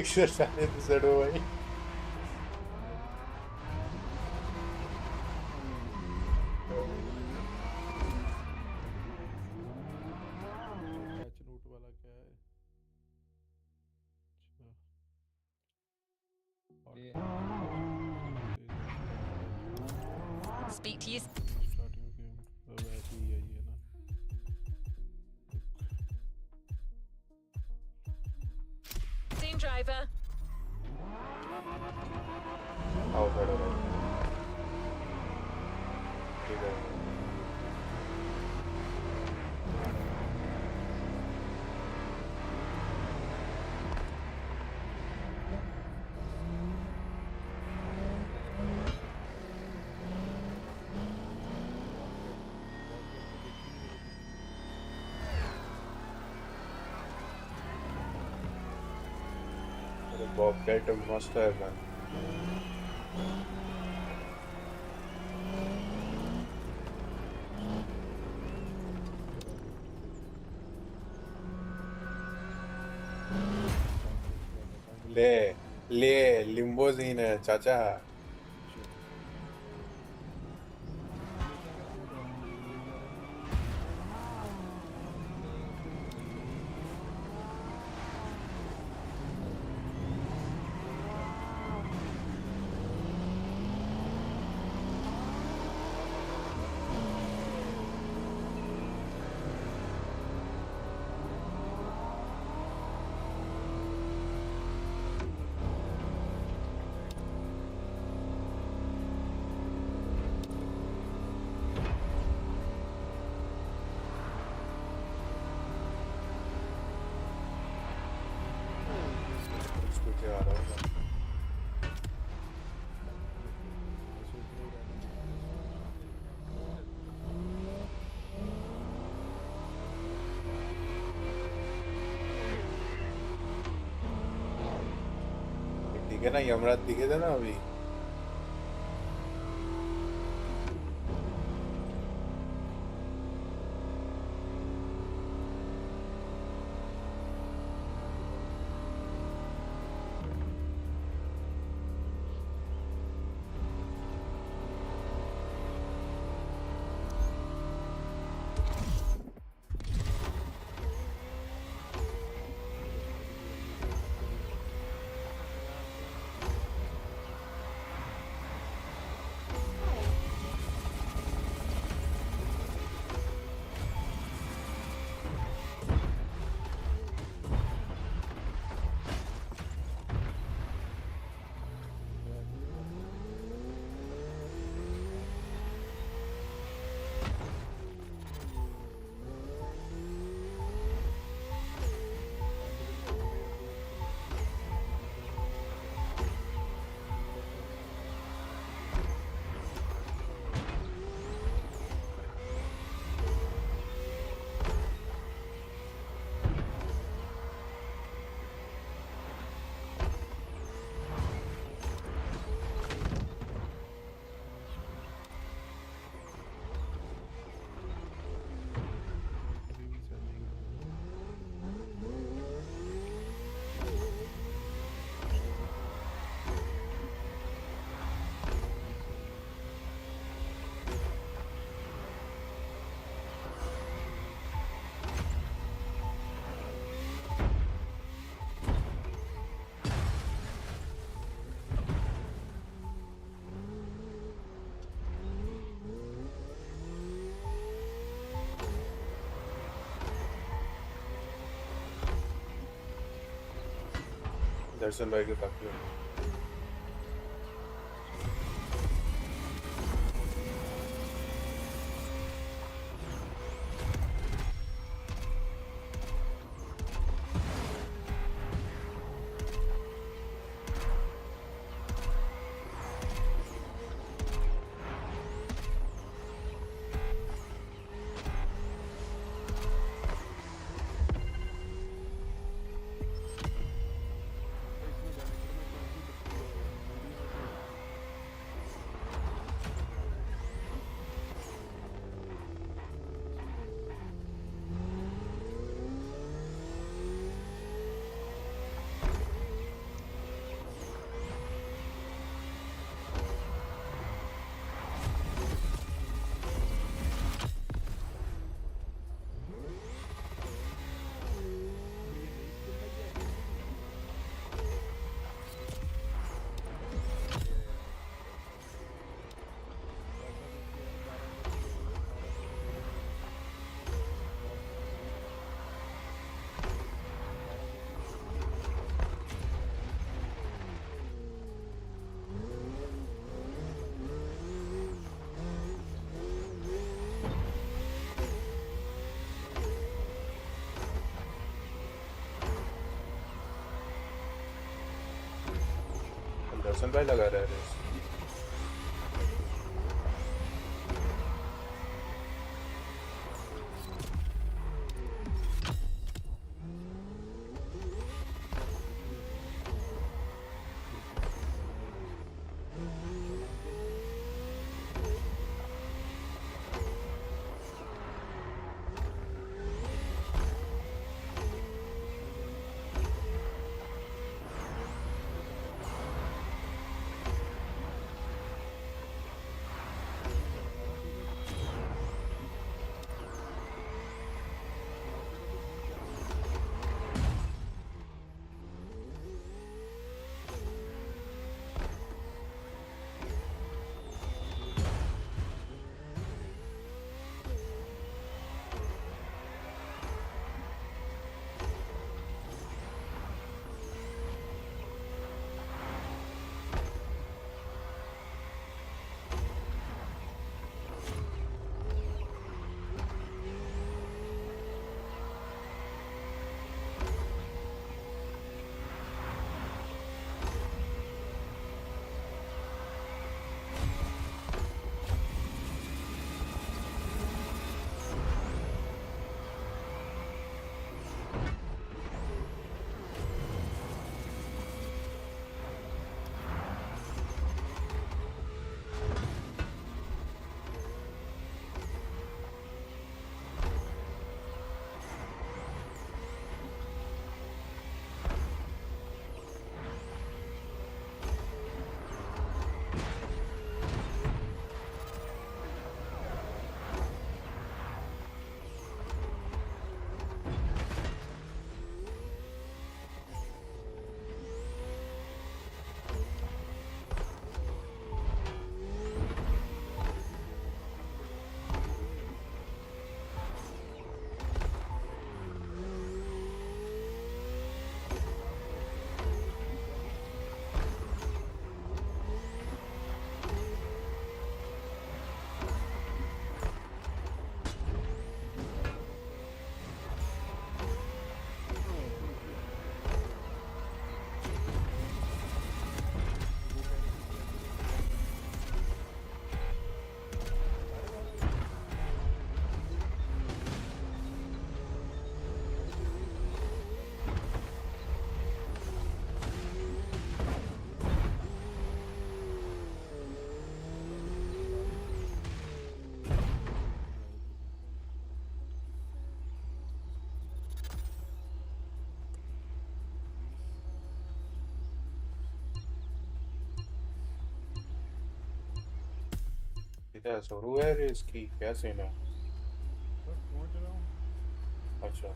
Speaker 2: एक्सरसाइज एपिसोड हो भाई
Speaker 5: पैच नोट वाला क्या है
Speaker 1: Speak to you.
Speaker 5: Starting game वैसे ही है ये ना
Speaker 1: Soon, driver.
Speaker 2: आओ चलो भाई ठीक है बॉबकैट मस्त है man. ले लिम्बोजीन है चाचा। इसको क्या आ रहा होगा? ठीक है ना, यमराज दिखे थे ना अभी। दर्शन भाई के काफी है। दर्शन भाई लगा रहे हैं। क्या शुरू है रेस की, क्या सीन है?
Speaker 6: बस पहुंच रहा हूँ।
Speaker 2: अच्छा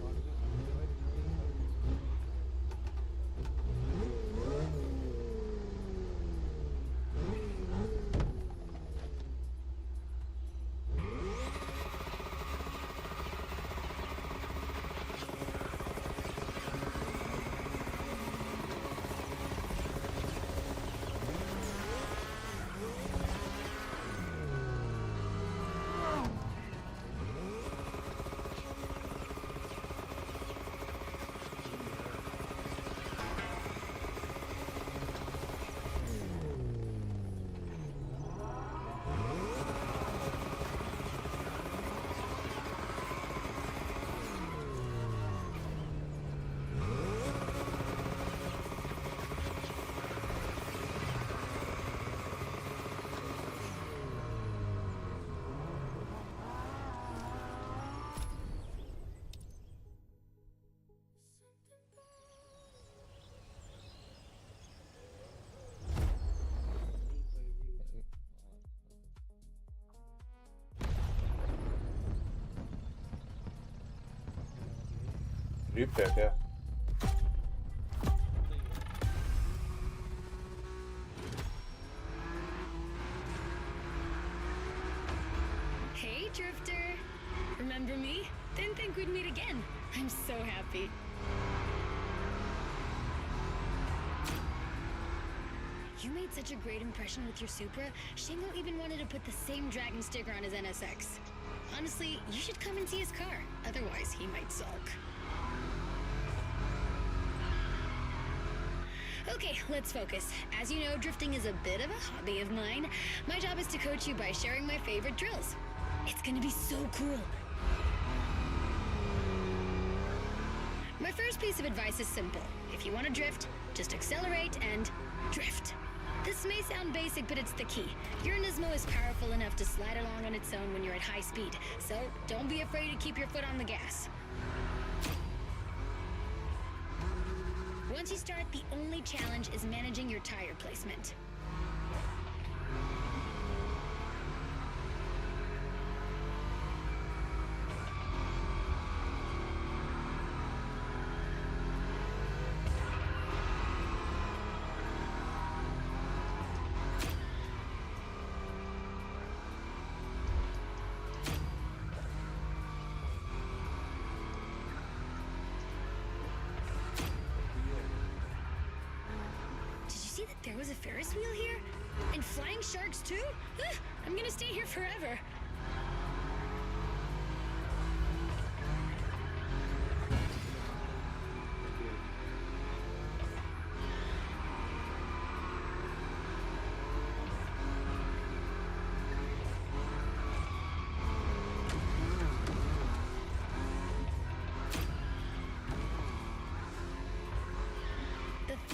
Speaker 6: आगे से सामने भाई रिकॉर्डिंग सारी
Speaker 2: ड्रिफ्ट है क्या?
Speaker 10: Hey, Drifter. Remember me? Didn't think we'd meet again. I'm so happy. You made such a great impression with your Supra, Shingo even wanted to put the same Dragon sticker on his NSX. Honestly, you should come and see his car. Otherwise, he might sulk. Okay, let's focus. As you know, drifting is a bit of a hobby of mine. My job is to coach you by sharing my favorite drills. It's gonna be so cool. My first piece of advice is simple. If you want to drift, just accelerate and drift. This may sound basic, but it's the key. Your Nismo is powerful enough to slide along on its own when you're at high speed, so don't be afraid to keep your foot on the gas. Once you start, the only challenge is managing your tire placement. There was a Ferris wheel here? And flying sharks too? I'm gonna stay here forever.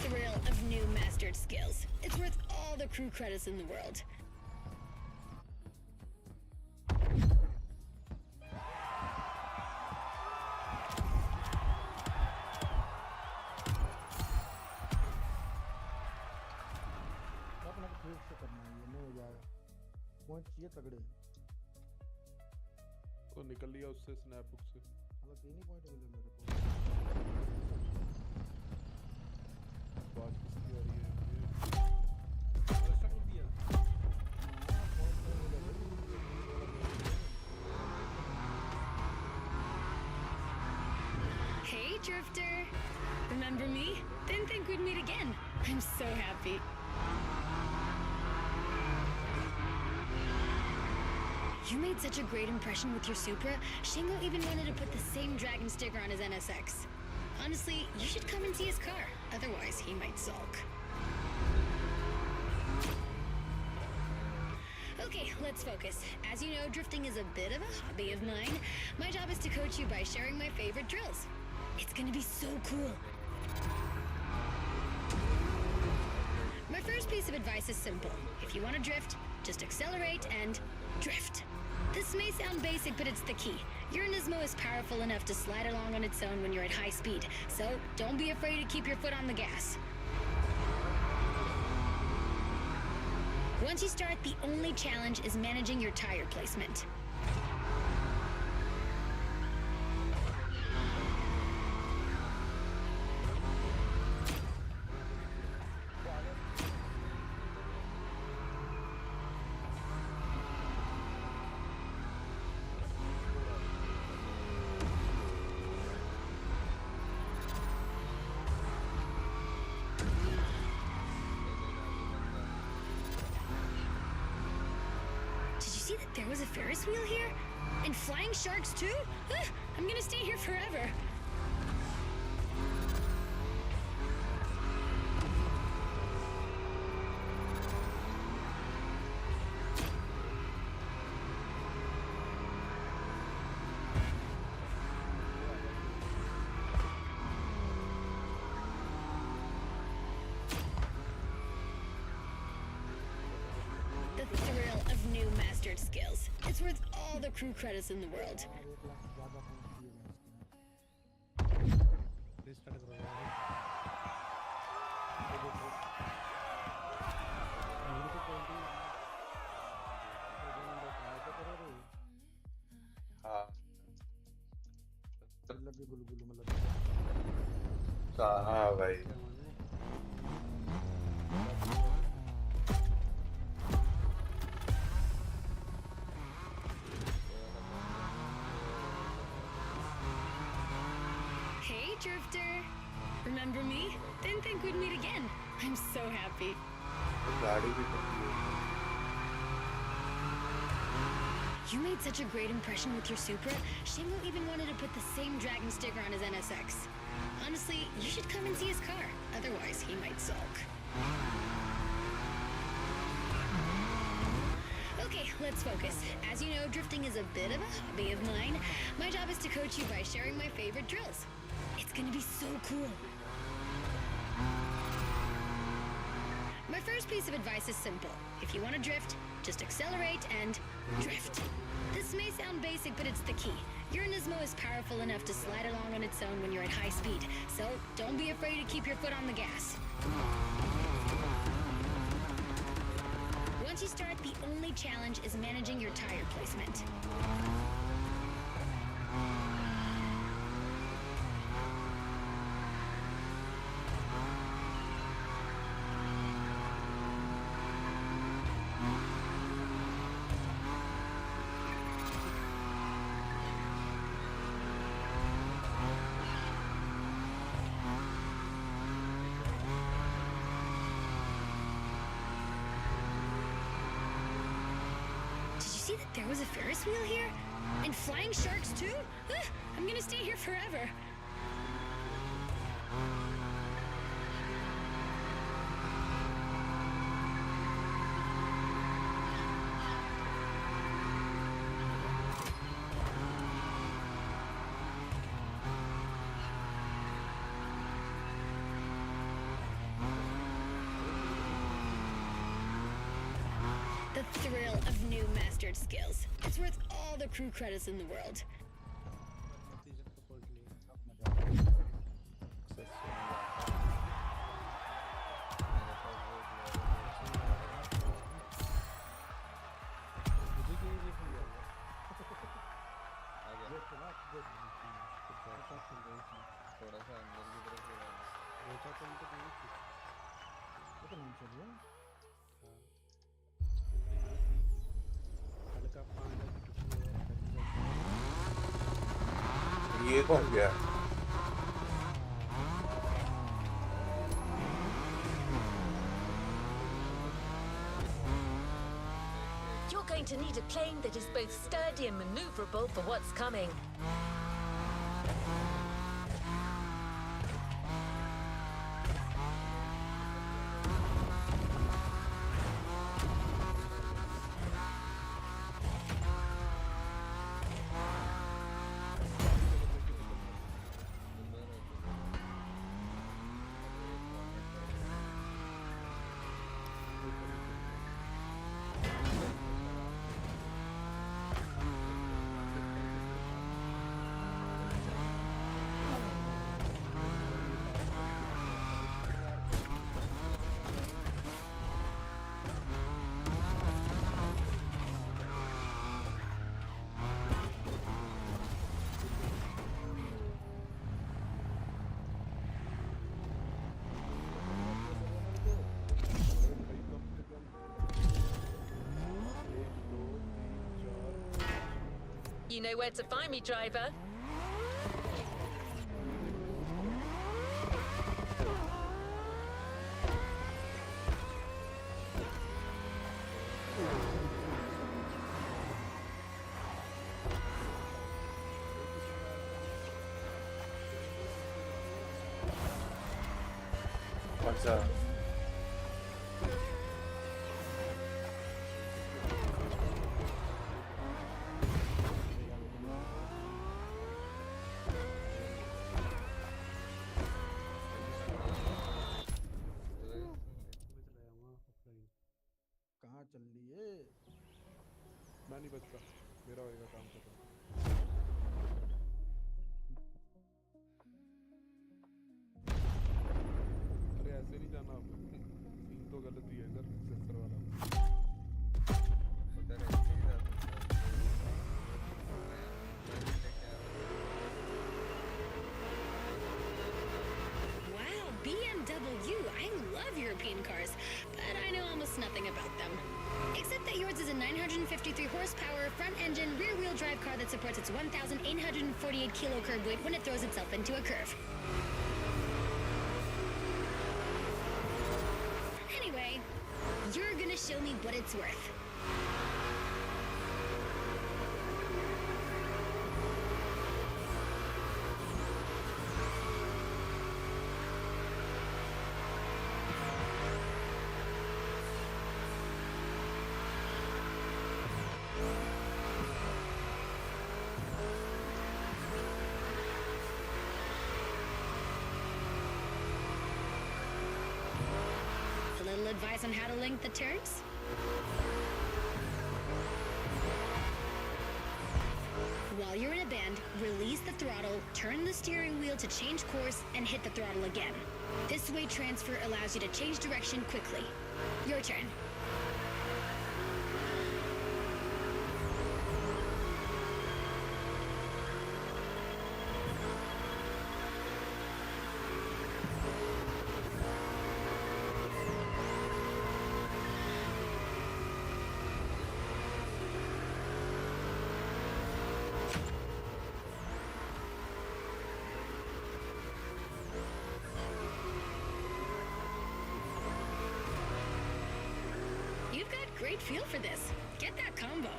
Speaker 10: Thrill of new mastered skills. It's worth all the crew credits in the world.
Speaker 6: अपना तो ठीक से करना है, ये नहीं हो जाएगा। पहुंच चाहिए तगड़े।
Speaker 5: तो निकल लिया उससे स्नैप हुक से।
Speaker 6: मतलब 3 ही पॉइंट मिले मेरे को।
Speaker 5: बात किसकी आ रही है? ऐसा कर दिया।
Speaker 10: Hey, Drifter. Remember me? Didn't think we'd meet again. I'm so happy. You made such a great impression with your Supra, Shingo even wanted to put the same Dragon sticker on his NSX. Honestly, you should come and see his car. Otherwise, he might sulk. Okay, let's focus. As you know, drifting is a bit of a hobby of mine. My job is to coach you by sharing my favorite drills. It's gonna be so cool. My first piece
Speaker 9: piece of advice is simple. If you want to drift, just accelerate and drift. This may sound basic, but it's the key. Your Nismo is powerful enough to slide along on its own when you're at high speed, so don't be afraid to keep your foot on the gas. Once you start, the only challenge is managing your tire placement. See that there was a Ferris wheel here? And flying sharks too? I'm gonna stay here forever. The thrill of new mastered skills. It's worth all the crew credits in the world.
Speaker 2: हाँ भाई
Speaker 9: Hey, Drifter. Remember me? Didn't think we'd meet again. I'm so happy.
Speaker 2: गाड़ी भी करती है
Speaker 9: You made such a great impression with your Supra. Shingo even wanted to put the same dragon sticker on his NSX. Honestly, you should come and see his car. Otherwise, he might sulk. Okay, let's focus. As you know, drifting is a bit of a hobby of mine. My job is to coach you by sharing my favorite drills. It's gonna be so cool. My first piece of advice is simple. If you want to drift, just accelerate and drift. This may sound basic, but it's the key. Your Nismo is powerful enough to slide along on its own when you're at high speed, so don't be afraid to keep your foot on the gas. Once you start, the only challenge is managing your tire placement. See that there was a Ferris wheel here? And flying sharks too? I'm gonna stay here forever. The thrill of new mastered skills. It's worth all the crew credits in the world.
Speaker 2: ये कौन गया
Speaker 1: You're going to need a plane that is both sturdy and maneuverable for what's coming. You know where to find me, driver.
Speaker 2: What's up?
Speaker 6: कहाँ चल रही है?
Speaker 5: मैं नहीं बचता, मेरा होएगा काम खत्म। अरे ऐसे नहीं जाना अब, सीन तो गलत ही है इधर सेंसर वाला।
Speaker 7: उधर ऐसे ही जाते
Speaker 9: Wow, BMW! I love European cars, but I know almost nothing about them. Except that yours is a 953 horsepower, front-engine, rear-wheel drive car that supports its 1,848 kilo curb weight when it throws itself into a curve. Anyway, you're gonna show me what it's worth. A little advice on how to link the turns? While you're in a bend, release the throttle, turn the steering wheel to change course, and hit the throttle again. This weight transfer allows you to change direction quickly. Your turn. You've got great feel for this. Get that combo.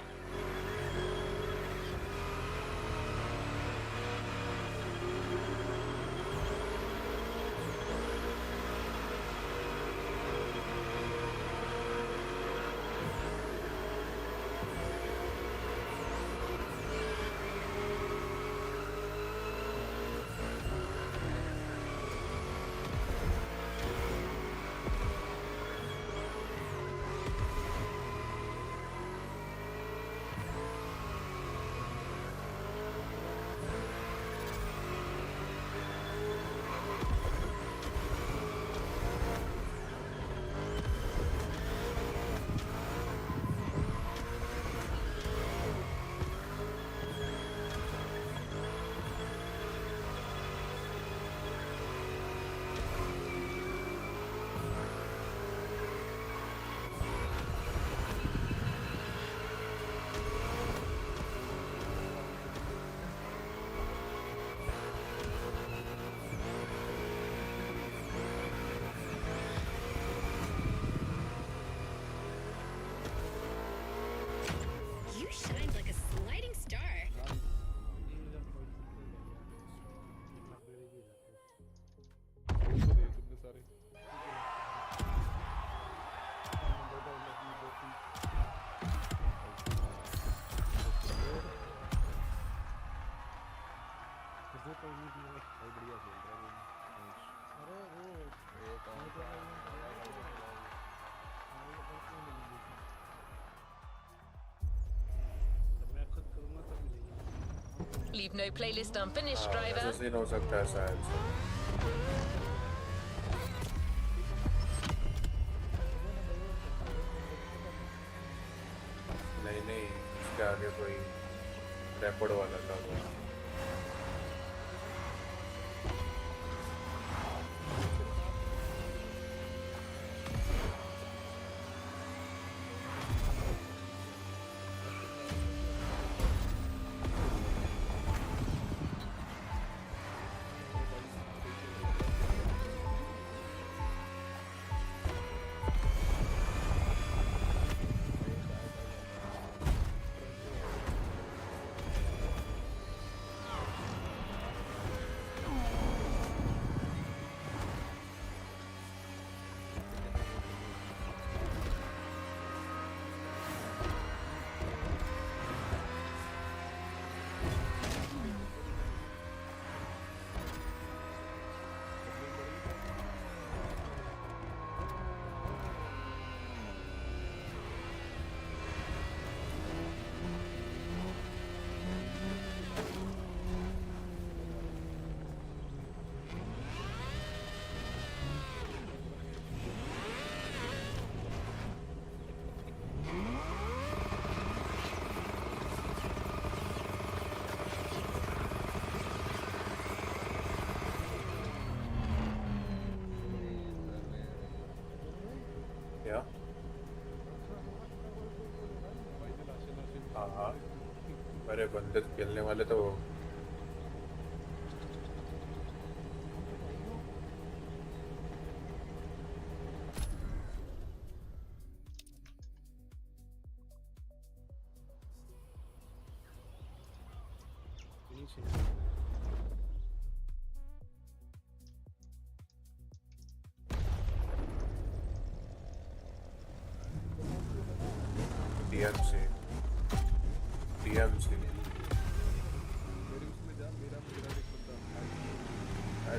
Speaker 9: You shine like a sliding star.
Speaker 5: तो दे तुमने सारे। बहुत बढ़िया खेल रहा है।
Speaker 6: अरे वो
Speaker 7: ये कौन सा
Speaker 6: मैं खुद करूँगा तब मिलेगी।
Speaker 1: Leave no playlist unfinished, driver.
Speaker 2: ऐसा सीन हो सकता है शायद से। नहीं इसके आगे कोई रैपिड वाला था वो। गया। हाँ हाँ, अरे बंदे तो खेलने वाले तो DMC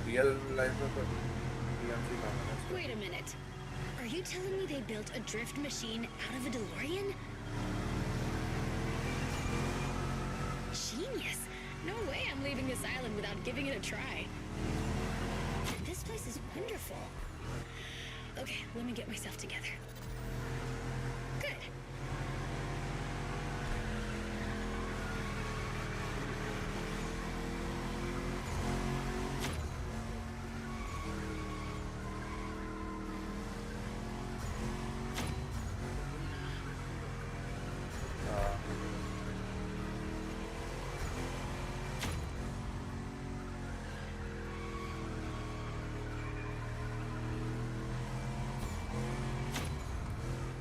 Speaker 2: रियल लाइफ में तो DMC काम है।
Speaker 9: Wait a minute. Are you telling me they built a drift machine out of a DeLorean? Genius! No way I'm leaving this island without giving it a try. This place is wonderful. Okay, let me get myself together. Good.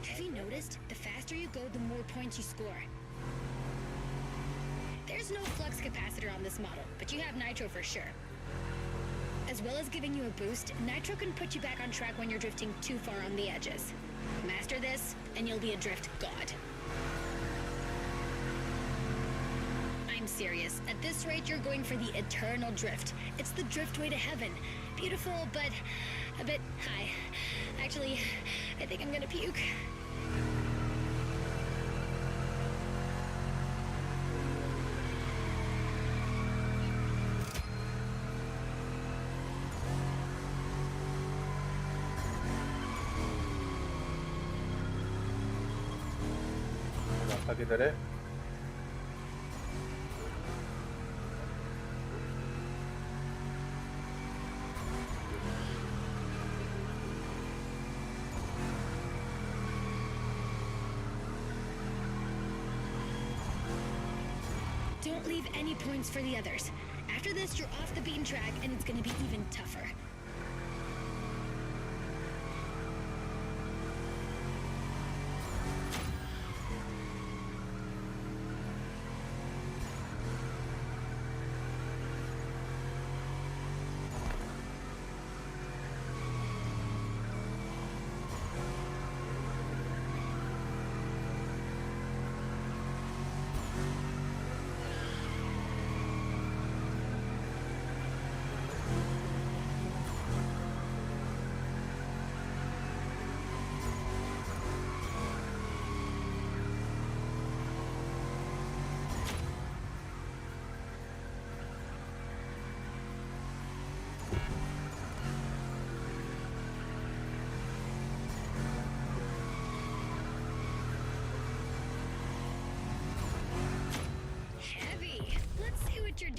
Speaker 9: Have you noticed? The faster you go, the more points you score. There's no flux capacitor on this model, but you have nitro for sure. As well as giving you a boost, nitro can put you back on track when you're drifting too far on the edges. Master this, and you'll be a drift god. I'm serious. At this rate, you're going for the eternal drift. It's the drift way to heaven. Beautiful, but a bit high. Actually, I think I'm gonna puke.
Speaker 2: रास्ता किधर है?
Speaker 9: Don't leave any points for the others. After this, you're off the beaten track, and it's gonna be even tougher. Heavy. Let's see what your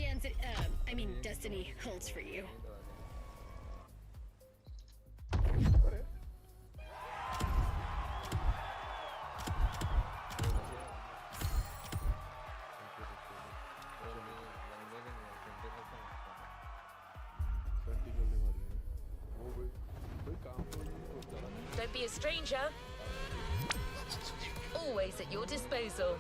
Speaker 9: destiny holds for you.
Speaker 1: Don't be a stranger. Always at your disposal.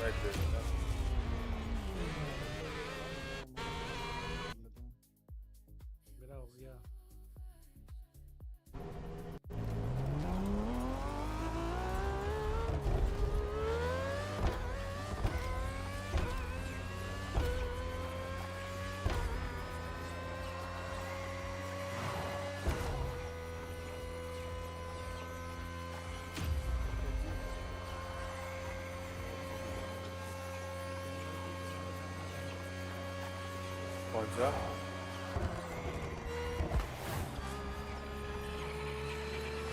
Speaker 2: Right there.
Speaker 6: मेरा हो गया।
Speaker 2: कौन सा?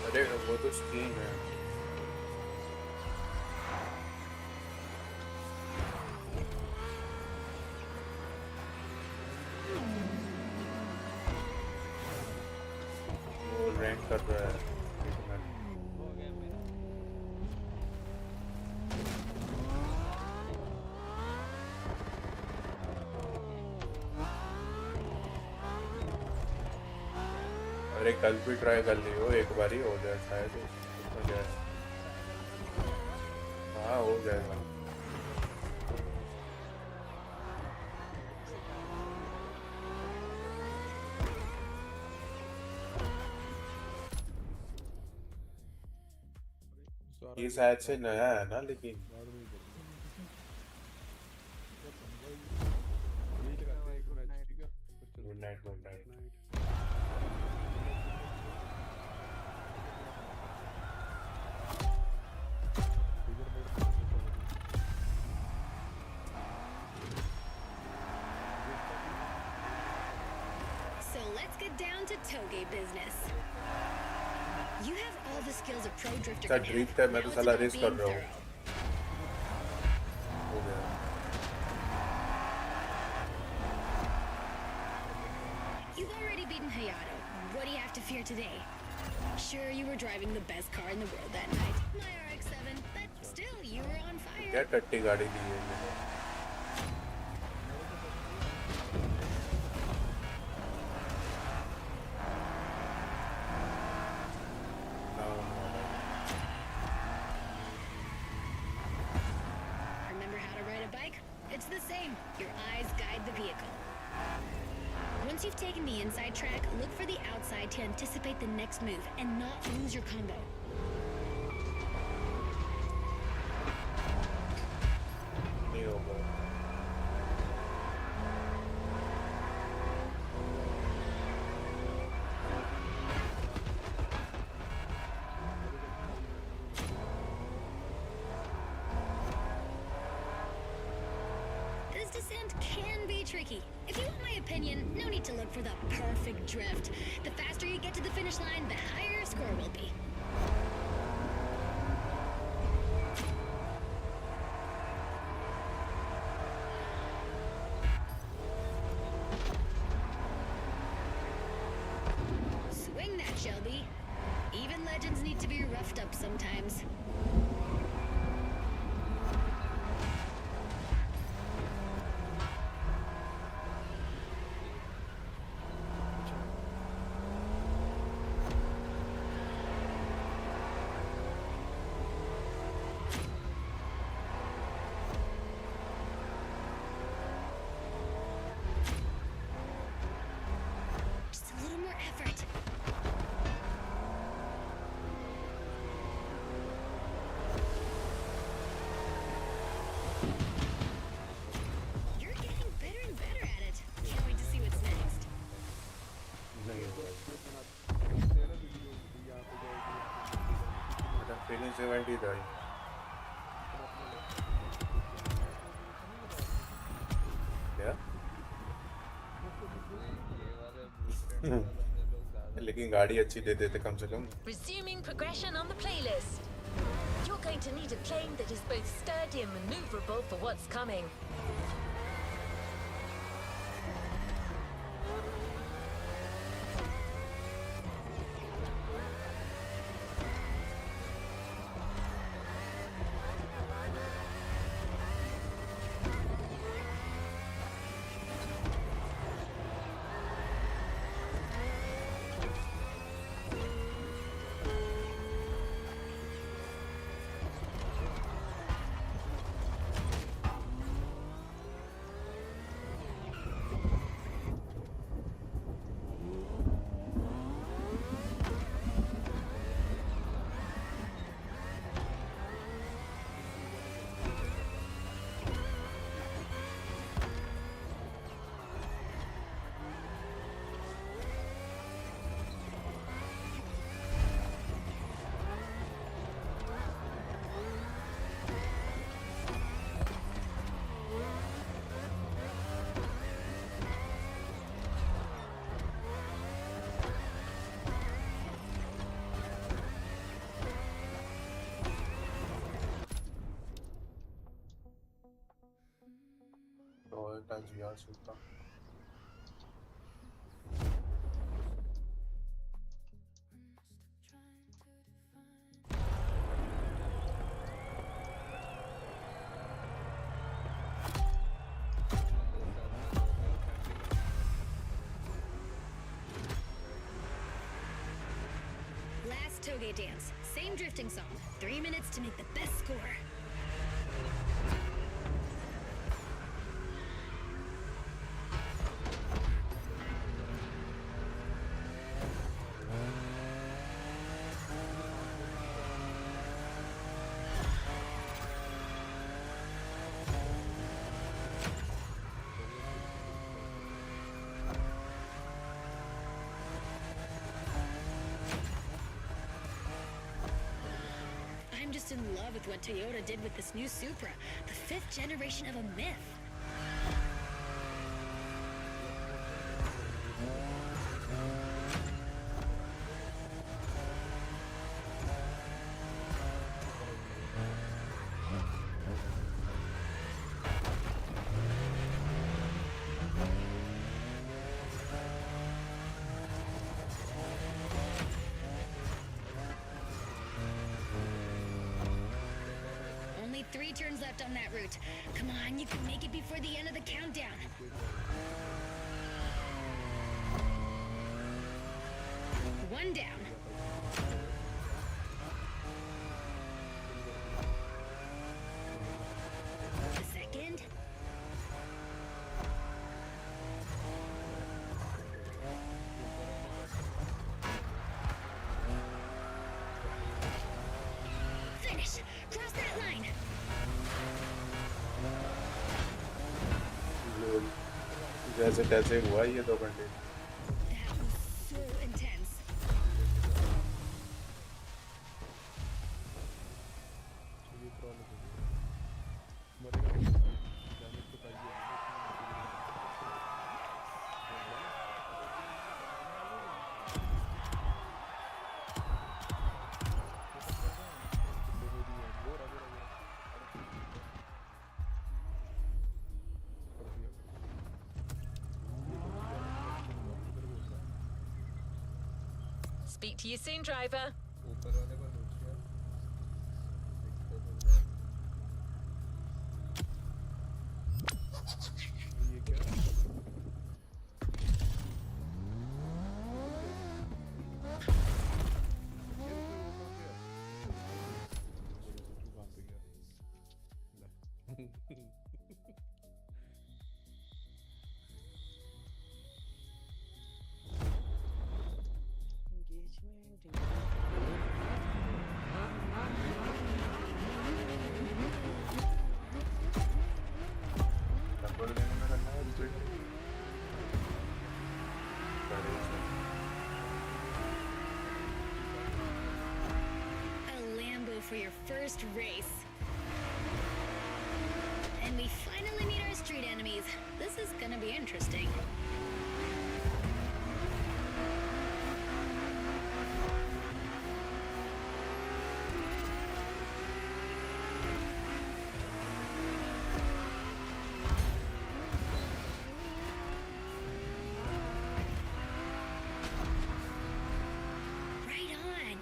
Speaker 2: अरे वो तो scheme है। वो रैंक कर रहा है। एक मिनट।
Speaker 7: हो गया मेरा।
Speaker 2: अरे कल भी ट्राई कर लियो, एक बार ही हो जाए शायद हो जाए। हाँ हो जाएगा।
Speaker 5: सारा
Speaker 2: ये शायद से नया है ना, लेकिन
Speaker 5: बाद में ही करूँगा। क्या समझा यही लगाते हैं एक मैच, ठीक है फिर चलते
Speaker 2: गुड नाइट गुड
Speaker 5: हैं।
Speaker 2: नाइट।
Speaker 5: नाइट। ट्रिगर मोड पे होता है।
Speaker 9: So let's get down to toge business. You have all the skills a pro drifter
Speaker 2: क्या
Speaker 9: can have.
Speaker 2: ड्रिफ्ट है, मैं
Speaker 9: Now
Speaker 2: तो
Speaker 9: it's
Speaker 2: साला
Speaker 9: about
Speaker 2: रेस
Speaker 9: being
Speaker 2: कर रहा हूँ।
Speaker 9: thorough.
Speaker 2: हो गया।
Speaker 9: You've already beaten Hayato. What do you have to fear today? Sure, you were driving the best car in the world that night, my RX-7, but still, you were on fire.
Speaker 2: क्या टट्टी गाड़ी दी है मैंने।
Speaker 9: Remember how to ride a bike? It's the same. Your eyes guide the vehicle. Once you've taken the inside track, look for the outside to anticipate the next move and not lose your combo.
Speaker 2: नहीं होगा।
Speaker 9: This descent can be tricky. If you want my opinion, no need to look for the perfect drift. The faster you get to the finish line, the higher your score will be. Swing that, Shelby. Even legends need to be roughed up sometimes. Just a little more effort. You're getting better and better at it. Can't wait to see what's next.
Speaker 2: नहीं होगा।
Speaker 5: बनाते हैं ना video यहाँ पे जाएगी,
Speaker 2: अच्छा finish event ही था। क्या?
Speaker 7: ये वाले blueprint वाले लोग ज्यादा
Speaker 2: लेकिन गाड़ी अच्छी दे देते कम से कम।
Speaker 1: Resuming progression on the playlist. You're going to need a plane that is both sturdy and maneuverable for what's coming.
Speaker 2: Toyota GR Supra.
Speaker 9: Last toge dance. Same drifting song. 3 minutes to make the best score. I'm just in love with what Toyota did with this new Supra, the 5th generation of a myth. Only 3 turns left on that route. Come on, you can make it before the end of the countdown. One down. The second. Finish! Cross that line!
Speaker 2: जैसे तैसे हुआ ये 2 घंटे.
Speaker 9: That was so intense.
Speaker 5: ये problem हो गई मरेगा damage तो चाहिए
Speaker 1: Speak to you soon, driver.
Speaker 7: ऊपर वाले को लूट लिया
Speaker 5: ये क्या
Speaker 2: नंबर देने में करना है straight.
Speaker 9: A Lambo for your first race. And we finally meet our street enemies. This is gonna be interesting. Right on.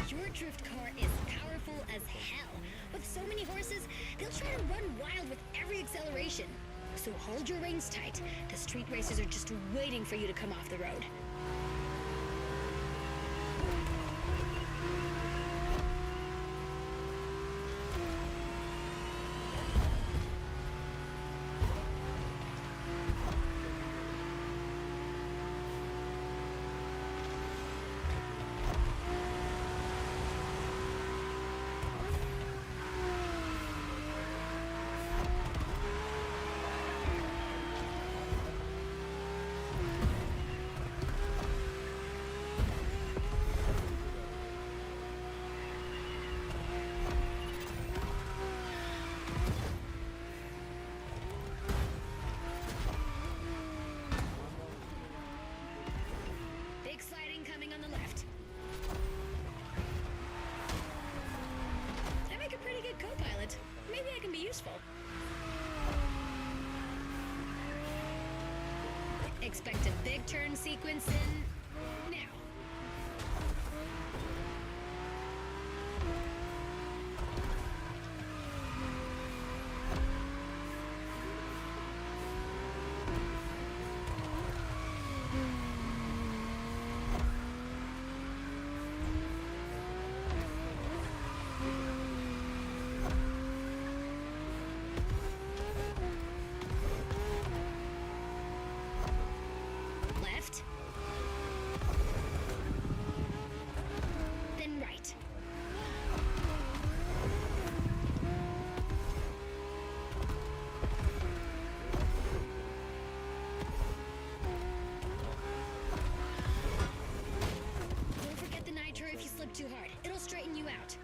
Speaker 9: Your drift car is powerful as hell. With so many horses, they'll try to run wild with every acceleration. So hold your reins tight. The street racers are just waiting for you to come off the road. Expect a big turn sequence in now. Left. Then right. Don't forget the nitro if you slip too hard. It'll straighten you out.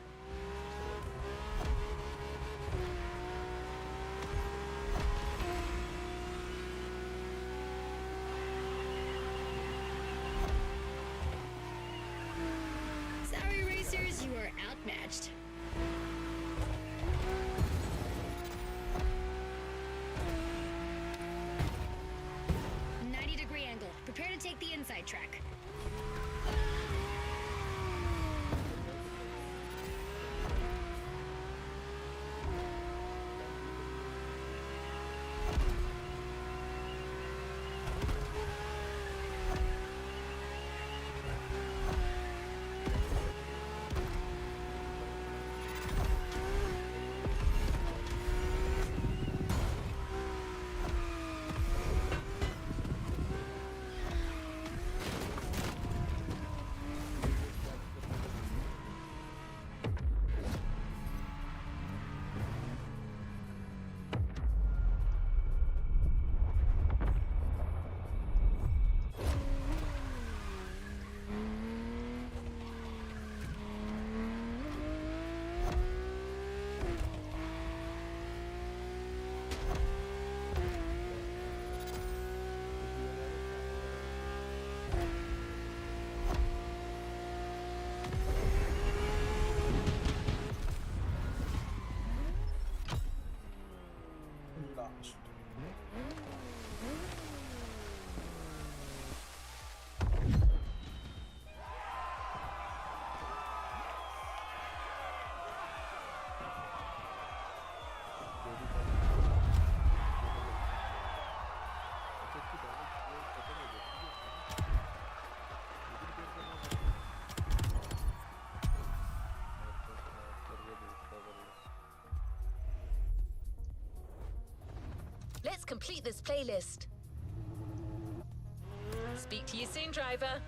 Speaker 9: Sorry, racers, you are outmatched. "90-degree angle. Prepare to take the inside track."
Speaker 2: Last.
Speaker 1: Let's complete this playlist. Speak to you soon, driver.